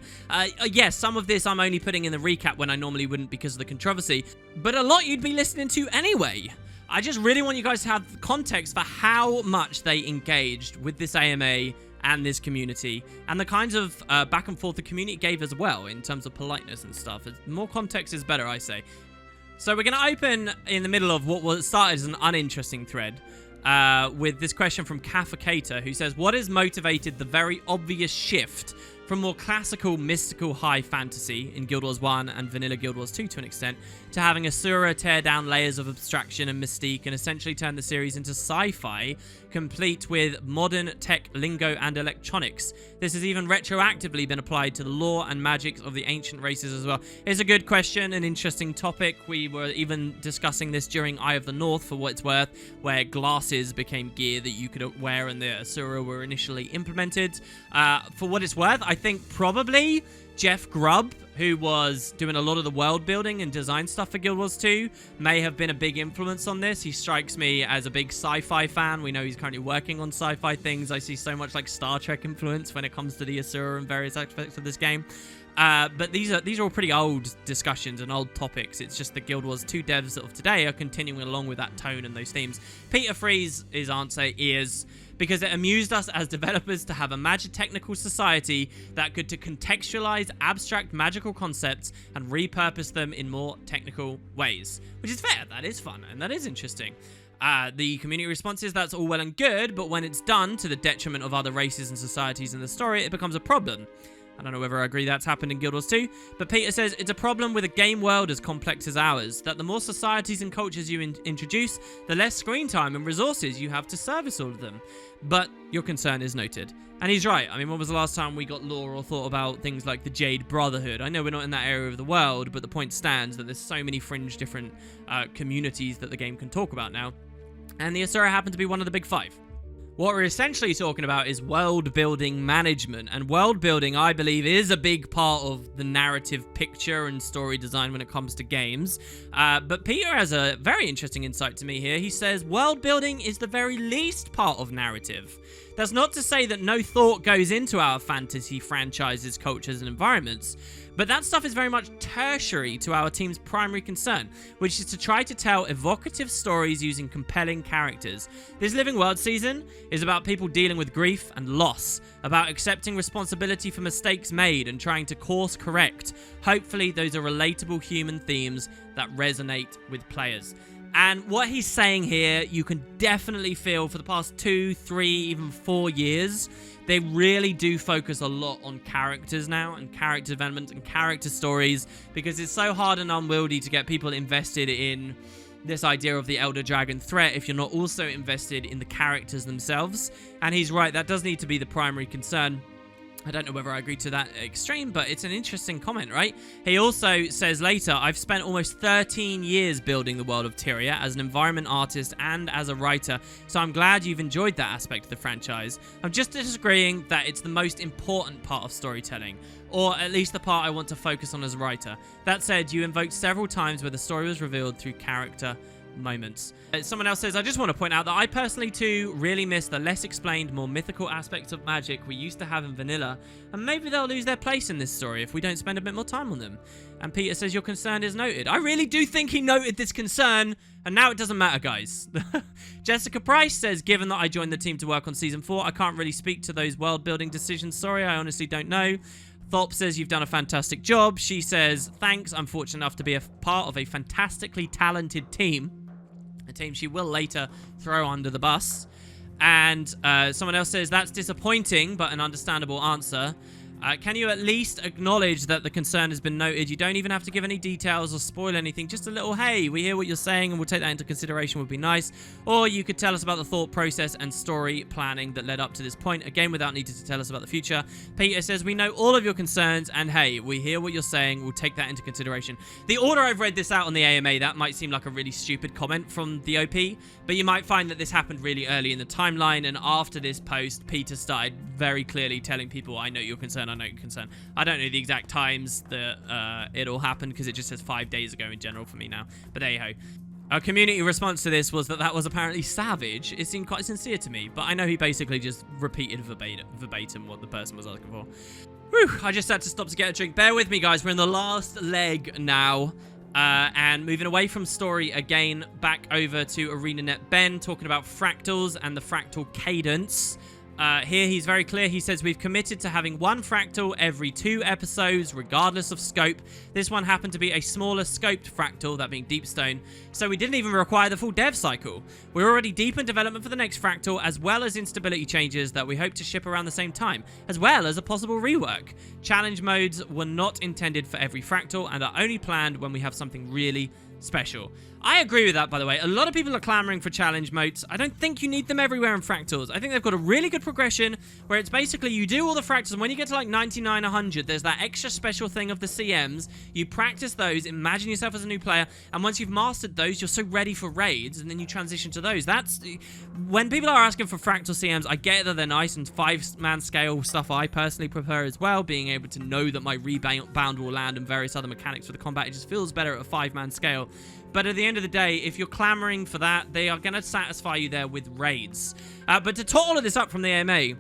Yes, some of this I'm only putting in the recap when I normally wouldn't because of the controversy, but a lot you'd be listening to anyway. I just really want you guys to have context for how much they engaged with this AMA and this community, and the kinds of back and forth the community gave as well in terms of politeness and stuff. More context is better, I say. So we're going to open in the middle of what was started as an uninteresting thread with this question from Kafakator, who says, what has motivated the very obvious shift from more classical, mystical high fantasy in Guild Wars 1 and vanilla Guild Wars 2 to an extent, to having Asura tear down layers of abstraction and mystique and essentially turn the series into sci-fi, complete with modern tech lingo and electronics. This has even retroactively been applied to the lore and magics of the ancient races as well. It's a good question, an interesting topic. We were even discussing this during Eye of the North, for what it's worth, where glasses became gear that you could wear and the Asura were initially implemented. For what it's worth, I think probably Jeff Grubb, who was doing a lot of the world building and design stuff for Guild Wars 2, may have been a big influence on this. He strikes me as a big sci-fi fan. We know he's currently working on sci-fi things. I see so much like Star Trek influence when it comes to the Asura and various aspects of this game. But these are all pretty old discussions and old topics. It's just the Guild Wars 2 devs of today are continuing along with that tone and those themes. Peter Freeze's answer is, because it amused us as developers to have a magic-technical society that could to contextualize abstract magical concepts and repurpose them in more technical ways. Which is fair, that is fun, and that is interesting. The community response is that's all well and good, but when it's done to the detriment of other races and societies in the story, it becomes a problem. I don't know whether I agree that's happened in Guild Wars 2, but Peter says, it's a problem with a game world as complex as ours, that the more societies and cultures you introduce, the less screen time and resources you have to service all of them. But your concern is noted. And he's right. I mean, when was the last time we got lore or thought about things like the Jade Brotherhood? I know we're not in that area of the world, but the point stands that there's so many fringe different communities that the game can talk about now. And the Asura happen to be one of the big five. What we're essentially talking about is world-building management, and world-building, I believe, is a big part of the narrative picture and story design when it comes to games. But Peter has a very interesting insight to me here. He says, world-building is the very least part of narrative. That's not to say that no thought goes into our fantasy franchises, cultures, and environments, but that stuff is very much tertiary to our team's primary concern, which is to try to tell evocative stories using compelling characters. This Living World season is about people dealing with grief and loss, about accepting responsibility for mistakes made and trying to course correct. Hopefully, those are relatable human themes that resonate with players. And what he's saying here, you can definitely feel for the past 2, 3, even 4 years, they really do focus a lot on characters now and character development and character stories, because it's so hard and unwieldy to get people invested in this idea of the Elder Dragon threat if you're not also invested in the characters themselves. And he's right, that does need to be the primary concern. I don't know whether I agree to that extreme, but it's an interesting comment, right? He also says later, I've spent almost 13 years building the world of Tyria as an environment artist and as a writer, so I'm glad you've enjoyed that aspect of the franchise. I'm just disagreeing that it's the most important part of storytelling, or at least the part I want to focus on as a writer. That said, you invoked several times where the story was revealed through character moments. Someone else says, I just want to point out that I personally too really miss the less explained, more mythical aspects of magic we used to have in vanilla, and maybe they'll lose their place in this story if we don't spend a bit more time on them. And Peter says, your concern is noted. I really do think he noted this concern, and now it doesn't matter, guys. Jessica Price says, given that I joined the team to work on Season 4, I can't really speak to those world-building decisions. Sorry, I honestly don't know. Thorpe says, you've done a fantastic job. She says, thanks, I'm fortunate enough to be a part of a fantastically talented team. A team she will later throw under the bus. And someone else says, that's disappointing, but an understandable answer. Can you at least acknowledge that the concern has been noted? You don't even have to give any details or spoil anything. Just a little, hey, we hear what you're saying and we'll take that into consideration would be nice. Or you could tell us about the thought process and story planning that led up to this point. Again, without needing to tell us about the future. Peter says, we know all of your concerns and hey, we hear what you're saying. We'll take that into consideration. The order I've read this out on the AMA, that might seem like a really stupid comment from the OP, but you might find that this happened really early in the timeline, and after this post, Peter started very clearly telling people, I know your concern, I know your concern. I don't know the exact times that it all happened because it just says 5 days ago in general for me now. But there you go. Our community response to this was that was apparently savage. It seemed quite sincere to me, but I know he basically just repeated verbatim what the person was asking for. Whew, I just had to stop to get a drink. Bear with me, guys. We're in the last leg now. And moving away from story again, back over to ArenaNet Ben, talking about fractals and the fractal cadence. Here he's very clear. He says, we've committed to having one fractal every 2 episodes, regardless of scope. This one happened to be a smaller scoped fractal, that being Deepstone, so we didn't even require the full dev cycle. We're already deep in development for the next fractal, as well as instability changes that we hope to ship around the same time, as well as a possible rework. Challenge modes were not intended for every fractal and are only planned when we have something really special. I agree with that, by the way. A lot of people are clamoring for challenge modes. I don't think you need them everywhere in fractals. I think they've got a really good progression where it's basically you do all the fractals, and when you get to like 99, 100, there's that extra special thing of the CMs. You practice those, imagine yourself as a new player, and once you've mastered those, you're so ready for raids, and then you transition to those. That's when people are asking for fractal CMs, I get that they're nice, and 5-man scale stuff I personally prefer as well, being able to know that my rebound will land and various other mechanics for the combat. It just feels better at a 5-man scale. But at the end of the day, if you're clamoring for that, they are going to satisfy you there with raids. But to tot all of this up from the AMA,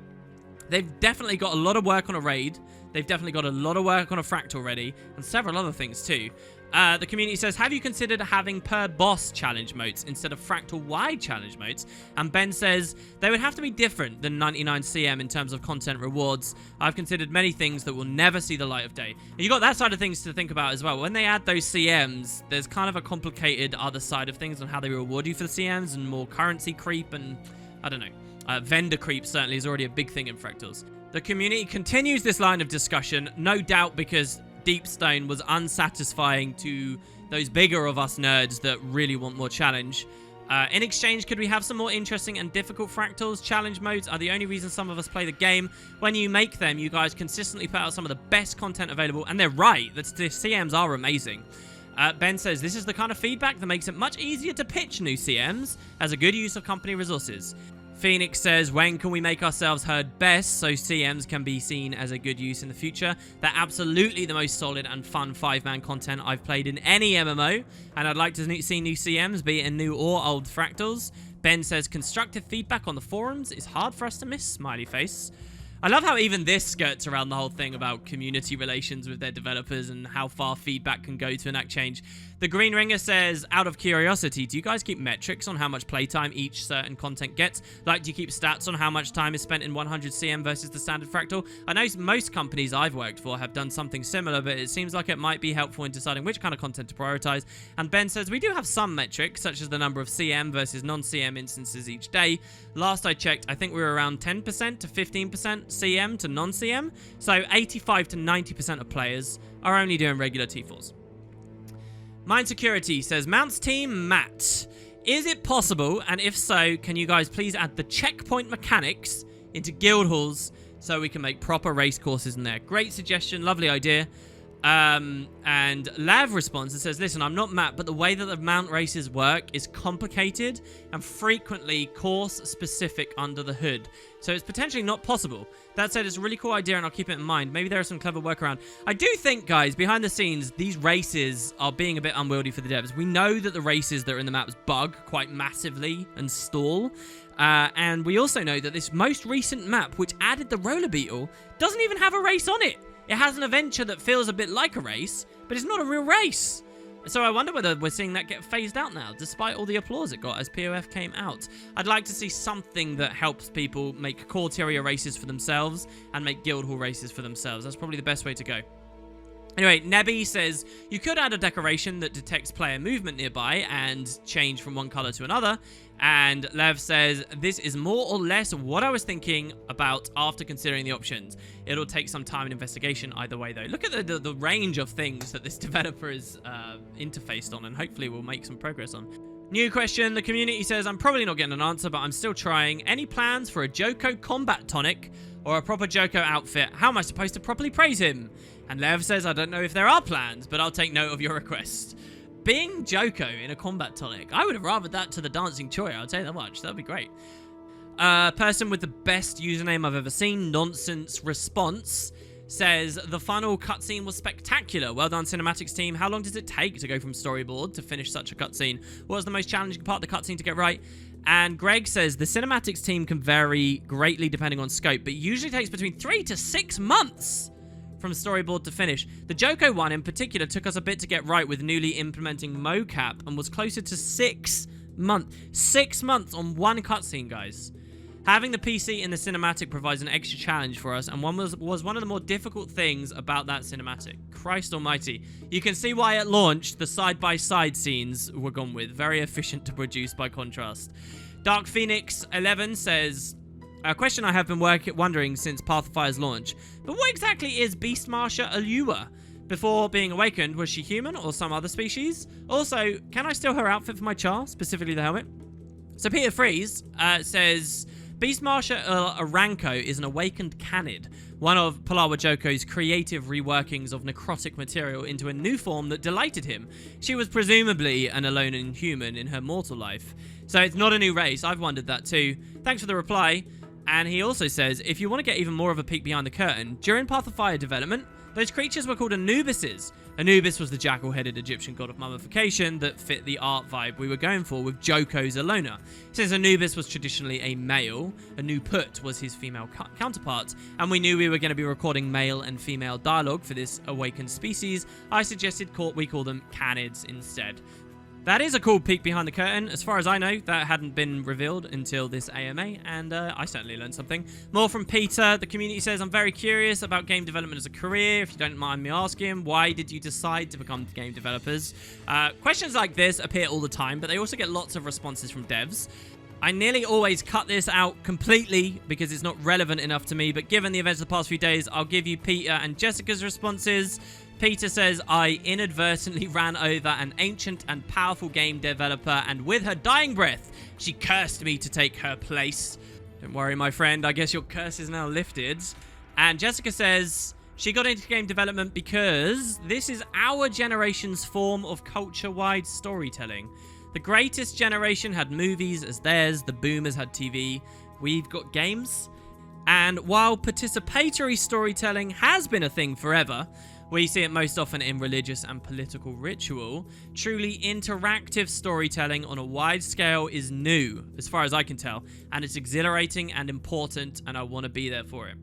they've definitely got a lot of work on a raid. They've definitely got a lot of work on a fractal already, and several other things too. The community says, have you considered having per boss challenge modes instead of fractal-wide challenge modes? And Ben says, they would have to be different than 99 CM in terms of content rewards. I've considered many things that will never see the light of day. And you got that side of things to think about as well. When they add those CMs, there's kind of a complicated other side of things on how they reward you for the CMs and more currency creep and, I don't know. Vendor creep certainly is already a big thing in fractals. The community continues this line of discussion, no doubt because Deepstone was unsatisfying to those bigger of us nerds that really want more challenge. In exchange, could we have some more interesting and difficult fractals? Challenge modes are the only reason some of us play the game. When you make them, you guys consistently put out some of the best content available, and they're right. The CMs are amazing. Ben says, this is the kind of feedback that makes it much easier to pitch new CMs as a good use of company resources. Phoenix says, when can we make ourselves heard best so CMs can be seen as a good use in the future? They're absolutely the most solid and fun 5-man content I've played in any MMO, and I'd like to see new CMs, be it in new or old fractals. Ben says, constructive feedback on the forums is hard for us to miss, smiley face. I love how even this skirts around the whole thing about community relations with their developers and how far feedback can go to enact change. The Green Ringer says, out of curiosity, do you guys keep metrics on how much playtime each certain content gets? Like, do you keep stats on how much time is spent in 100 CM versus the standard fractal? I know most companies I've worked for have done something similar, but it seems like it might be helpful in deciding which kind of content to prioritize. And Ben says, we do have some metrics, such as the number of CM versus non-CM instances each day. Last I checked, I think we were around 10% to 15% CM to non-CM, so 85 to 90% of players are only doing regular T4s. Mind Security says, Mounts team Matt, is it possible, and if so, can you guys please add the checkpoint mechanics into guild halls so we can make proper race courses in there? Great suggestion, lovely idea. And Lav responds and says, listen, I'm not Matt, but the way that the mount races work is complicated and frequently course-specific under the hood. So it's potentially not possible. That said, it's a really cool idea and I'll keep it in mind. Maybe there are some clever workaround. I do think, guys, behind the scenes, these races are being a bit unwieldy for the devs. We know that the races that are in the maps bug quite massively and stall. And we also know that this most recent map, which added the roller beetle, doesn't even have a race on it. It has an adventure that feels a bit like a race, but it's not a real race. So I wonder whether we're seeing that get phased out now, despite all the applause it got as POF came out. I'd like to see something that helps people make core tier races for themselves and make guild hall races for themselves. That's probably the best way to go. Anyway, Nebby says, you could add a decoration that detects player movement nearby and change from one color to another. And Lev says, this is more or less what I was thinking about after considering the options. It'll take some time and investigation either way, though. Look at the range of things that this developer is interfaced on, and hopefully we'll make some progress on. New question. The community says, I'm probably not getting an answer, but I'm still trying. Any plans for a Joko combat tonic or a proper Joko outfit? How am I supposed to properly praise him? And Lev says, I don't know if there are plans, but I'll take note of your request. Being Joko in a combat tonic, I would have rathered that to the dancing Choya, I'll tell you that much. That'd be great. Person with the best username I've ever seen, Nonsense Response, says, the final cutscene was spectacular. Well done, cinematics team. How long does it take to go from storyboard to finish such a cutscene? What was the most challenging part of the cutscene to get right? And Greg says, the cinematics team can vary greatly depending on scope, but usually takes between 3 to 6 months from storyboard to finish. The Joko one in particular took us a bit to get right with newly implementing mocap and was closer to 6 months. 6 months on one cutscene, guys. Having the PC in the cinematic provides an extra challenge for us, and one was one of the more difficult things about that cinematic. Christ almighty. You can see why at launch, the side-by-side scenes were gone with. Very efficient to produce by contrast. Dark Phoenix 11 says, a question I have been wondering since Path of Fire's launch, but what exactly is Beastmaster Allura? Before being awakened, was she human or some other species? Also, can I steal her outfit for my char, specifically the helmet? So Peter Freeze says, Beastmaster Aranko is an awakened Canid, one of Palawa Joko's creative reworkings of necrotic material into a new form that delighted him. She was presumably an alone human in her mortal life. So it's not a new race, I've wondered that too. Thanks for the reply. And he also says, if you want to get even more of a peek behind the curtain, during Path of Fire development, those creatures were called Anubises. Anubis was the jackal-headed Egyptian god of mummification that fit the art vibe we were going for with Joko's Alona. Since Anubis was traditionally a male, Anuput was his female counterpart, and we knew we were going to be recording male and female dialogue for this awakened species, I suggested we call them Canids instead. That is a cool peek behind the curtain. As far as I know, that hadn't been revealed until this AMA, and I certainly learned something. More from Peter. The community says, I'm very curious about game development as a career. If you don't mind me asking, why did you decide to become game developers? Questions like this appear all the time, but they also get lots of responses from devs. I nearly always cut this out completely because it's not relevant enough to me, but given the events of the past few days, I'll give you Peter and Jessica's responses. Peter says, I inadvertently ran over an ancient and powerful game developer, and with her dying breath, she cursed me to take her place. Don't worry, my friend, I guess your curse is now lifted. And Jessica says, she got into game development because this is our generation's form of culture-wide storytelling. The greatest generation had movies as theirs, the boomers had TV. We've got games. And while participatory storytelling has been a thing forever, we see it most often in religious and political ritual, truly interactive storytelling on a wide scale is new, as far as I can tell, and it's exhilarating and important, and I want to be there for it.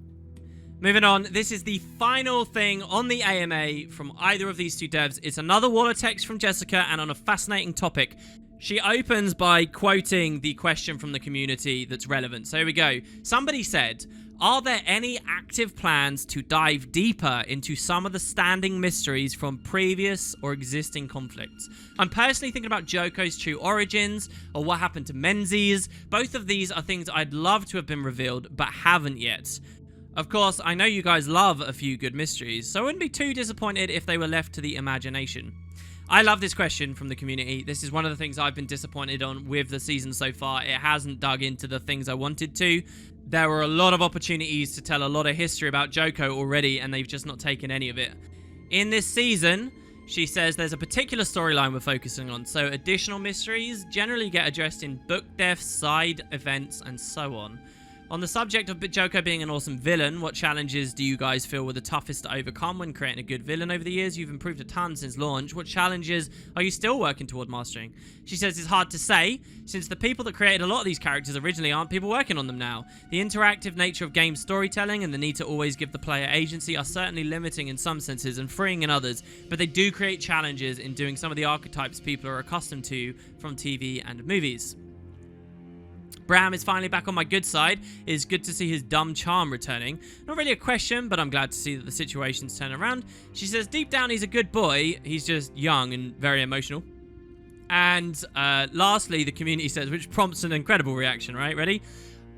Moving on, this is the final thing on the AMA from either of these two devs. It's another wall of text from Jessica, and on a fascinating topic. She opens by quoting the question from the community that's relevant. So here we go. Somebody said, are there any active plans to dive deeper into some of the standing mysteries from previous or existing conflicts? I'm personally thinking about Joko's true origins or what happened to Menzies. Both of these are things I'd love to have been revealed, but haven't yet. Of course, I know you guys love a few good mysteries, so I wouldn't be too disappointed if they were left to the imagination. I love this question from the community. This is one of the things I've been disappointed on with the season so far. It hasn't dug into the things I wanted to. There were a lot of opportunities to tell a lot of history about Joko already, and they've just not taken any of it. In this season, she says there's a particular storyline we're focusing on, so additional mysteries generally get addressed in book deaths, side events, and so on. On the subject of Joko being an awesome villain, what challenges do you guys feel were the toughest to overcome when creating a good villain over the years? You've improved a ton since launch. What challenges are you still working toward mastering? She says it's hard to say, since the people that created a lot of these characters originally aren't people working on them now. The interactive nature of game storytelling and the need to always give the player agency are certainly limiting in some senses and freeing in others, but they do create challenges in doing some of the archetypes people are accustomed to from TV and movies. Bram is finally back on my good side. It is good to see his dumb charm returning. Not really a question, but I'm glad to see that the situation's turned around. She says, deep down, he's a good boy. He's just young and very emotional. And lastly, the community says, which prompts an incredible reaction, right? Ready?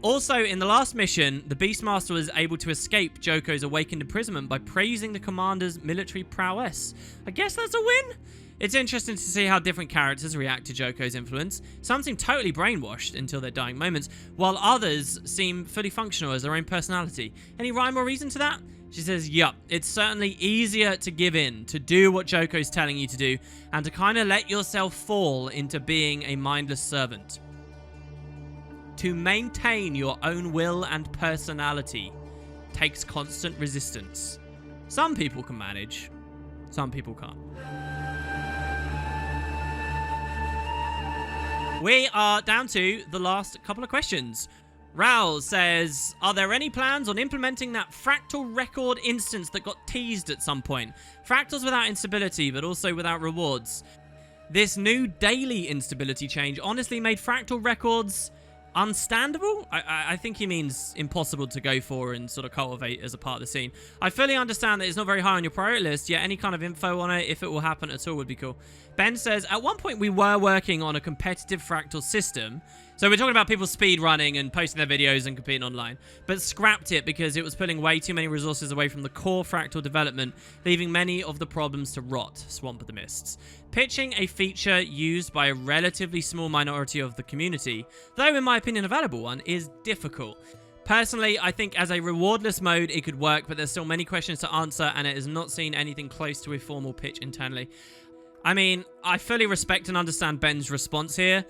Also, in the last mission, the Beastmaster was able to escape Joko's awakened imprisonment by praising the commander's military prowess. I guess that's a win? It's interesting to see how different characters react to Joko's influence. Some seem totally brainwashed until their dying moments, while others seem fully functional as their own personality. Any rhyme or reason to that? She says, yup, it's certainly easier to give in, to do what Joko's telling you to do, and to kind of let yourself fall into being a mindless servant. To maintain your own will and personality takes constant resistance. Some people can manage, some people can't. We are down to the last couple of questions. Raoul says, are there any plans on implementing that fractal record instance that got teased at some point? Fractals without instability, but also without rewards. This new daily instability change honestly made fractal records unstandable? I think he means impossible to go for and sort of cultivate as a part of the scene. I fully understand that it's not very high on your priority list, yet any kind of info on it, if it will happen at all, would be cool. Ben says, at one point we were working on a competitive fractal system. So we're talking about people speed running and posting their videos and competing online, but scrapped it because it was pulling way too many resources away from the core fractal development, leaving many of the problems to rot. Swamp of the Mists. Pitching a feature used by a relatively small minority of the community, though in my opinion a valuable one, is difficult. Personally, I think as a rewardless mode it could work, but there's still many questions to answer and it has not seen anything close to a formal pitch internally. I mean, I fully respect and understand Ben's response here,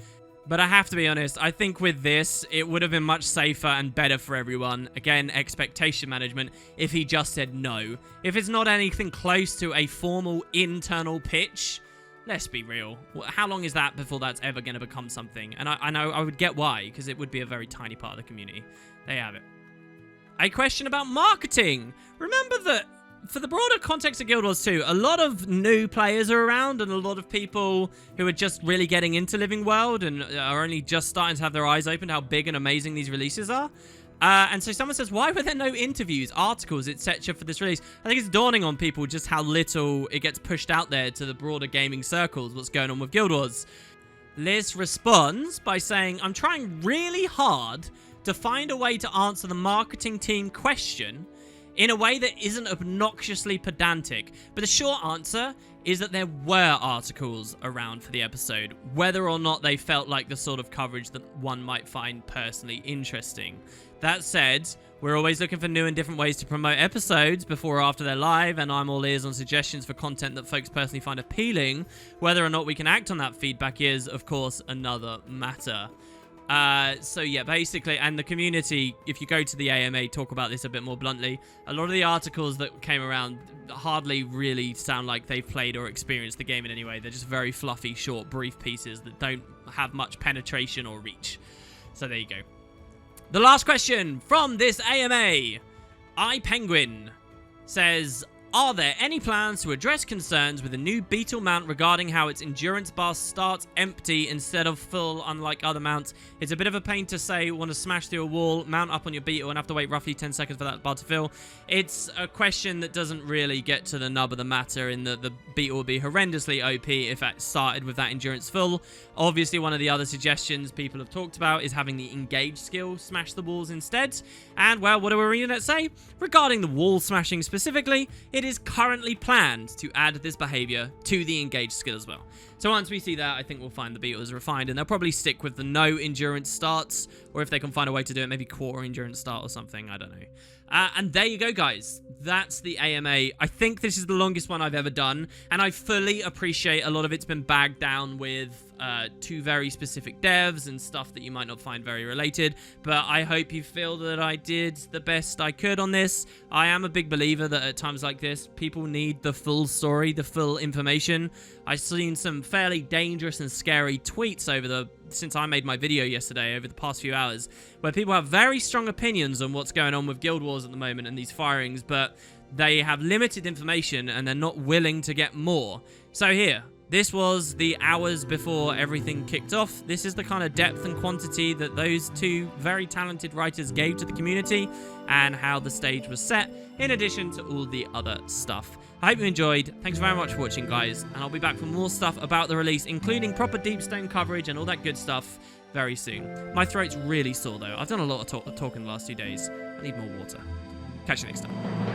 but I have to be honest, I think with this, it would have been much safer and better for everyone. Again, expectation management, if he just said no. If it's not anything close to a formal internal pitch, let's be real. How long is that before that's ever going to become something? And I know I would get why, because it would be a very tiny part of the community. There you have it. A question about marketing. Remember that for the broader context of Guild Wars 2, a lot of new players are around and a lot of people who are just really getting into Living World and are only just starting to have their eyes open how big and amazing these releases are. And so someone says, why were there no interviews, articles, etc. for this release? I think it's dawning on people just how little it gets pushed out there to the broader gaming circles, what's going on with Guild Wars. Liz responds by saying, I'm trying really hard to find a way to answer the marketing team question in a way that isn't obnoxiously pedantic. But the short answer is that there were articles around for the episode, whether or not they felt like the sort of coverage that one might find personally interesting. That said, we're always looking for new and different ways to promote episodes before or after they're live, and I'm all ears on suggestions for content that folks personally find appealing. Whether or not we can act on that feedback is, of course, another matter. So yeah, basically, and the community, if you go to the AMA, talk about this a bit more bluntly, a lot of the articles that came around hardly really sound like they've played or experienced the game in any way. They're just very fluffy, short, brief pieces that don't have much penetration or reach. So there you go. The last question from this AMA. iPenguin says, are there any plans to address concerns with the new Beetle mount regarding how its endurance bar starts empty instead of full, unlike other mounts? It's a bit of a pain to say, want to smash through a wall, mount up on your Beetle, and have to wait roughly 10 seconds for that bar to fill. It's a question that doesn't really get to the nub of the matter in that the Beetle would be horrendously OP if it started with that endurance full. Obviously, one of the other suggestions people have talked about is having the engage skill smash the walls instead. And, well, what do ArenaNet say? Regarding the wall smashing specifically, it is currently planned to add this behavior to the engage skill as well. So once we see that, I think we'll find the Beetle is refined, and they'll probably stick with the no endurance starts, or if they can find a way to do it, maybe quarter endurance start or something, I don't know. And there you go, guys. That's the AMA. I think this is the longest one I've ever done, and I fully appreciate a lot of it's been bagged down with two very specific devs and stuff that you might not find very related, but I hope you feel that I did the best I could on this. I am a big believer that at times like this, people need the full story, the full information. I've seen some fairly dangerous and scary tweets since I made my video yesterday, over the past few hours, where people have very strong opinions on what's going on with Guild Wars at the moment and these firings, but they have limited information and they're not willing to get more. So here, this was the hours before everything kicked off. This is the kind of depth and quantity that those two very talented writers gave to the community and how the stage was set, in addition to all the other stuff. I hope you enjoyed. Thanks very much for watching, guys, and I'll be back for more stuff about the release, including proper Deepstone coverage and all that good stuff very soon. My throat's really sore, though. I've done a lot of talking the last 2 days. I need more water. Catch you next time.